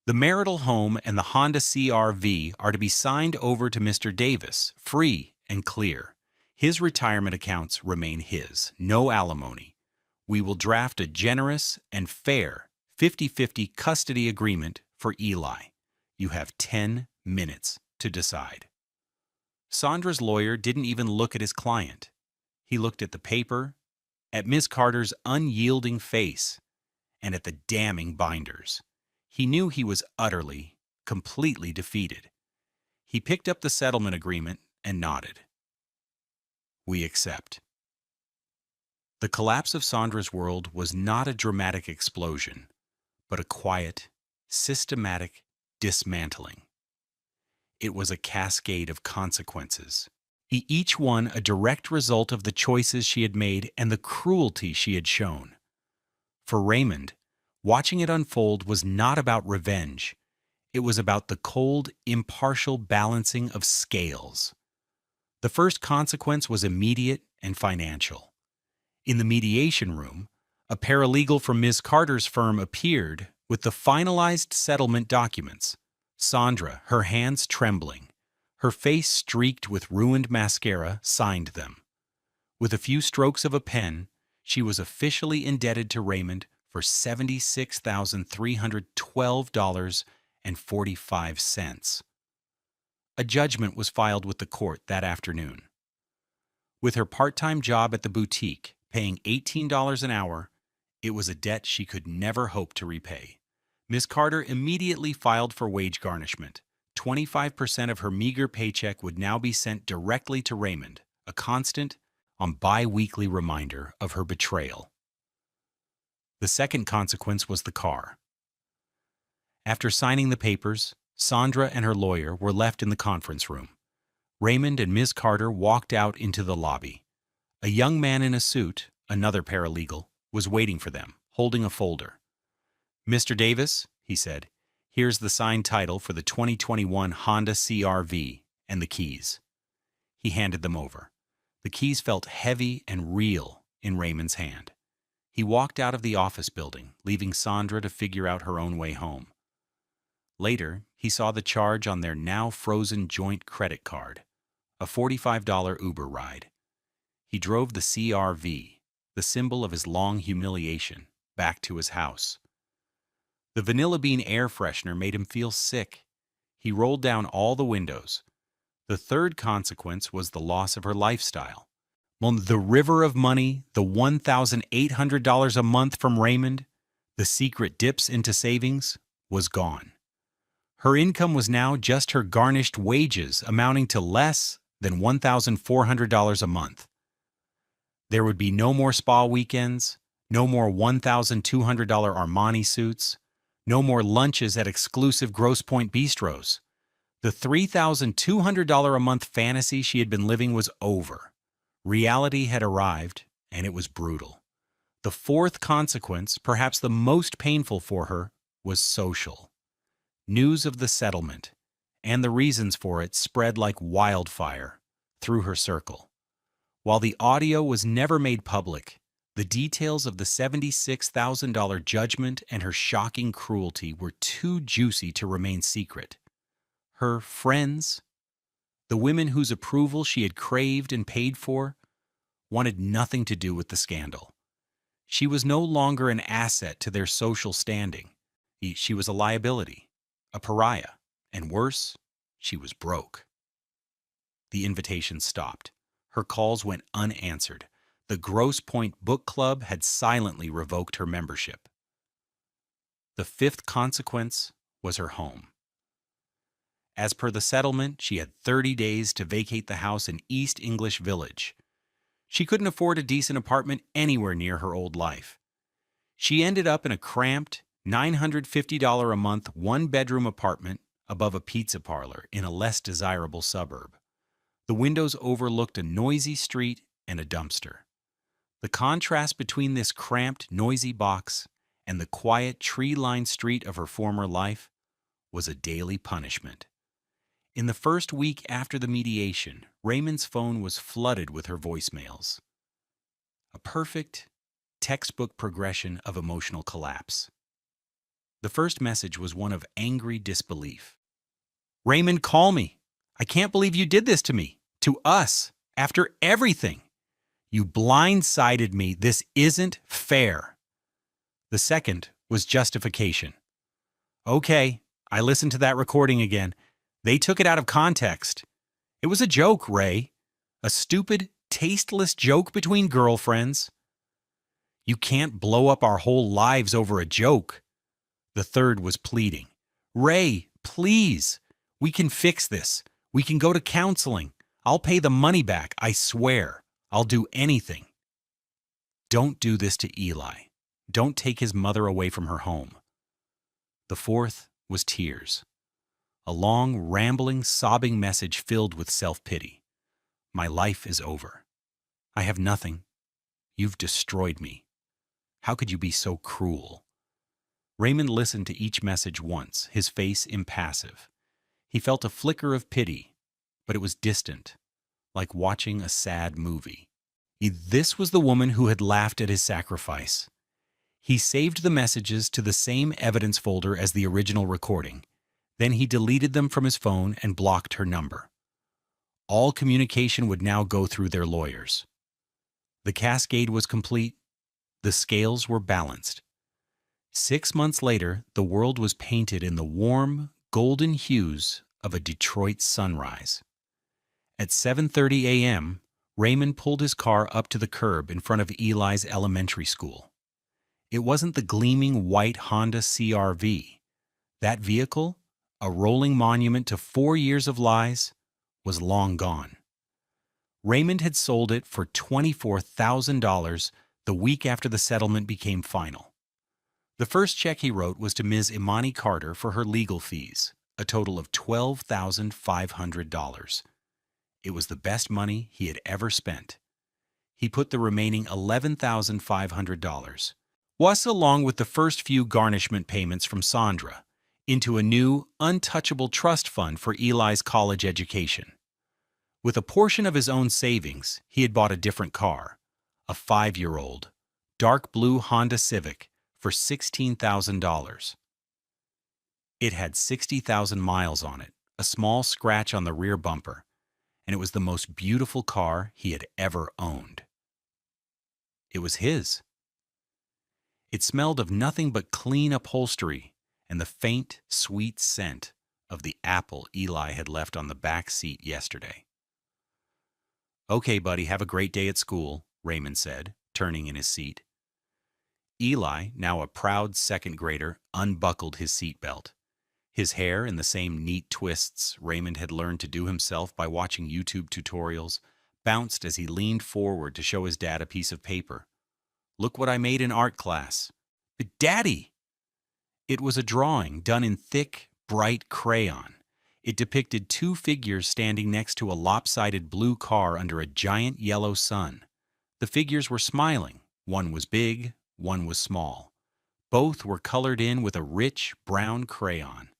The marital home and the Honda CR-V are to be signed over to Mr. Davis, free and clear. His retirement accounts remain his, no alimony. We will draft a generous and fair 50-50 custody agreement for Eli. You have 10 minutes to decide. Sandra's lawyer didn't even look at his client. He looked at the paper, at Ms. Carter's unyielding face, and at the damning binders. He knew he was utterly, completely defeated. He picked up the settlement agreement and nodded. We accept. The collapse of Sandra's world was not a dramatic explosion, but a quiet, systematic dismantling. It was a cascade of consequences, each one a direct result of the choices she had made and the cruelty she had shown. For Raymond, watching it unfold was not about revenge. It was about the cold, impartial balancing of scales. The first consequence was immediate and financial. In the mediation room, a paralegal from Ms. Carter's firm appeared with the finalized settlement documents. Sandra, her hands trembling, her face streaked with ruined mascara, signed them. With a few strokes of a pen, she was officially indebted to Raymond for $76,312.45. A judgment was filed with the court that afternoon. With her part-time job at the boutique, paying $18 an hour, it was a debt she could never hope to repay. Miss Carter immediately filed for wage garnishment. 25% of her meager paycheck would now be sent directly to Raymond, a constant, bi-weekly reminder of her betrayal. The second consequence was the car. After signing the papers, Sandra and her lawyer were left in the conference room. Raymond and Ms. Carter walked out into the lobby. A young man in a suit, another paralegal, was waiting for them, holding a folder. "Mr. Davis," he said, "here's the signed title for the 2021 Honda CR-V and the keys." He handed them over. The keys felt heavy and real in Raymond's hand. He walked out of the office building, leaving Sandra to figure out her own way home. Later, he saw the charge on their now frozen joint credit card, a $45 Uber ride. He drove the CR-V, the symbol of his long humiliation, back to his house. The Vanilla Bean air freshener made him feel sick. He rolled down all the windows. The third consequence was the loss of her lifestyle. The river of money, the $1,800 a month from Raymond, the secret dips into savings, was gone. Her income was now just her garnished wages, amounting to less than $1,400 a month. There would be no more spa weekends, no more $1,200 Armani suits, no more lunches at exclusive Grosse Pointe bistros. The $3,200 a month fantasy she had been living was over. Reality had arrived, and it was brutal. The fourth consequence, perhaps the most painful for her, was social. News of the settlement and the reasons for it spread like wildfire through her circle. While the audio was never made public, the details of the $76,000 judgment and her shocking cruelty were too juicy to remain secret. Her friends, the women whose approval she had craved and paid for, wanted nothing to do with the scandal. She was no longer an asset to their social standing. She was a liability, a pariah, and worse, she was broke. The invitation stopped. Her calls went unanswered. The Grosse Pointe Book Club had silently revoked her membership. The fifth consequence was her home. As per the settlement, she had 30 days to vacate the house in East English Village. She couldn't afford a decent apartment anywhere near her old life. She ended up in a cramped, $950 a month one-bedroom apartment above a pizza parlor in a less desirable suburb. The windows overlooked a noisy street and a dumpster. The contrast between this cramped, noisy box and the quiet, tree-lined street of her former life was a daily punishment. In the first week after the mediation, Raymond's phone was flooded with her voicemails. A perfect, textbook progression of emotional collapse. The first message was one of angry disbelief. "Raymond, call me. I can't believe you did this to me, to us, after everything. You blindsided me. This isn't fair." The second was justification. "Okay, I listened to that recording again. They took it out of context. It was a joke, Ray. A stupid, tasteless joke between girlfriends. You can't blow up our whole lives over a joke." The third was pleading. "Ray, please. We can fix this. We can go to counseling. I'll pay the money back, I swear. I'll do anything." Don't do this to Eli. Don't take his mother away from her home. The fourth was tears. A long, rambling, sobbing message filled with self-pity. "My life is over. I have nothing. You've destroyed me. How could you be so cruel?" Raymond listened to each message once, his face impassive. He felt a flicker of pity, but it was distant, like watching a sad movie. This was the woman who had laughed at his sacrifice. He saved the messages to the same evidence folder as the original recording. Then he deleted them from his phone and blocked her number. All communication would now go through their lawyers. The cascade was complete. The scales were balanced. 6 months later, the world was painted in the warm, golden hues of a Detroit sunrise. At 7:30 a.m., Raymond pulled his car up to the curb in front of Eli's elementary school. It wasn't the gleaming white Honda CR-V. That vehicle, a rolling monument to 4 years of lies, was long gone. Raymond had sold it for $24,000 the week after the settlement became final. The first check he wrote was to Ms. Imani Carter for her legal fees, a total of $12,500. It was the best money he had ever spent. He put the remaining $11,500, was along with the first few garnishment payments from Sandra, into a new, untouchable trust fund for Eli's college education. With a portion of his own savings, he had bought a different car, a 5-year-old, dark blue Honda Civic, for $16,000. It had 60,000 miles on it, a small scratch on the rear bumper, and it was the most beautiful car he had ever owned. It was his. It smelled of nothing but clean upholstery and the faint, sweet scent of the apple Eli had left on the back seat yesterday. "Okay, buddy, have a great day at school," Raymond said, turning in his seat. Eli, now a proud second grader, unbuckled his seatbelt. His hair, in the same neat twists Raymond had learned to do himself by watching YouTube tutorials, bounced as he leaned forward to show his dad a piece of paper. "Look what I made in art class." "But, Daddy!" It was a drawing done in thick, bright crayon. It depicted 2 figures standing next to a lopsided blue car under a giant yellow sun. The figures were smiling. One was big, one was small. Both were colored in with a rich brown crayon.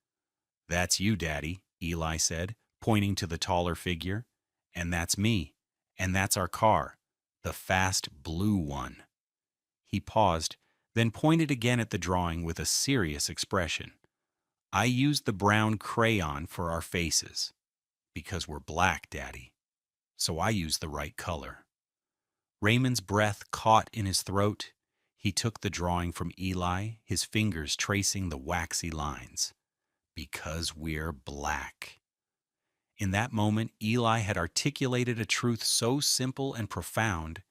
"That's you, Daddy," Eli said, pointing to the taller figure. "And that's me. And that's our car, the fast blue one." He paused, then pointed again at the drawing with a serious expression. "I used the brown crayon for our faces. Because we're black, Daddy. So I used the right color." Raymond's breath caught in his throat. He took the drawing from Eli, his fingers tracing the waxy lines. "Because we're black." In that moment, Eli had articulated a truth so simple and profound,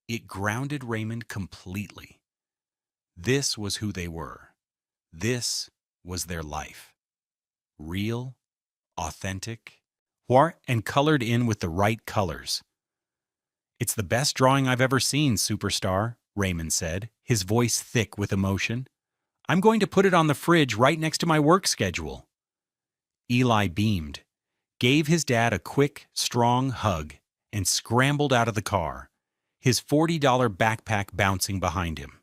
it grounded Raymond completely. This was who they were. This was their life. Real, authentic, and colored in with the right colors. "It's the best drawing I've ever seen, superstar," Raymond said, his voice thick with emotion. "I'm going to put it on the fridge right next to my work schedule." Eli beamed, gave his dad a quick, strong hug, and scrambled out of the car, his $40 backpack bouncing behind him.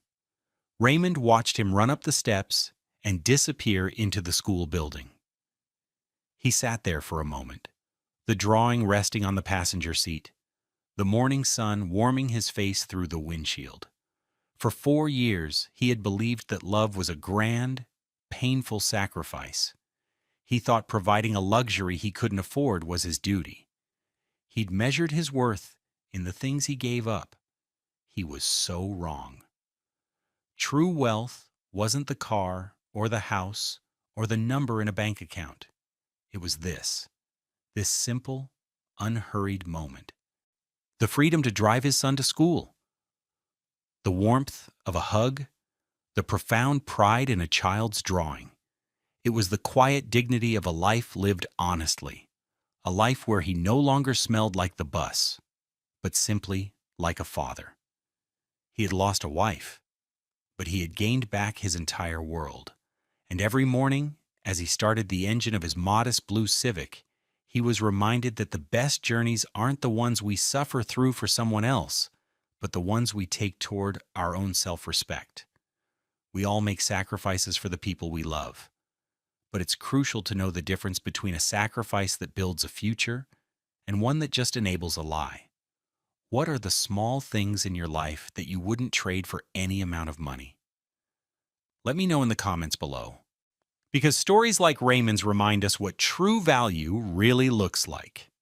Raymond watched him run up the steps and disappear into the school building. He sat there for a moment, the drawing resting on the passenger seat, the morning sun warming his face through the windshield. For 4 years, he had believed that love was a grand, painful sacrifice. He thought providing a luxury he couldn't afford was his duty. He'd measured his worth in the things he gave up. He was so wrong. True wealth wasn't the car or the house or the number in a bank account. It was this simple, unhurried moment. The freedom to drive his son to school. The warmth of a hug. The profound pride in a child's drawing. It was the quiet dignity of a life lived honestly. A life where he no longer smelled like the bus, but simply like a father. He had lost a wife, but he had gained back his entire world. And every morning, as he started the engine of his modest blue Civic, he was reminded that the best journeys aren't the ones we suffer through for someone else, but the ones we take toward our own self-respect. We all make sacrifices for the people we love, but it's crucial to know the difference between a sacrifice that builds a future and one that just enables a lie. What are the small things in your life that you wouldn't trade for any amount of money? Let me know in the comments below. Because stories like Raymond's remind us what true value really looks like.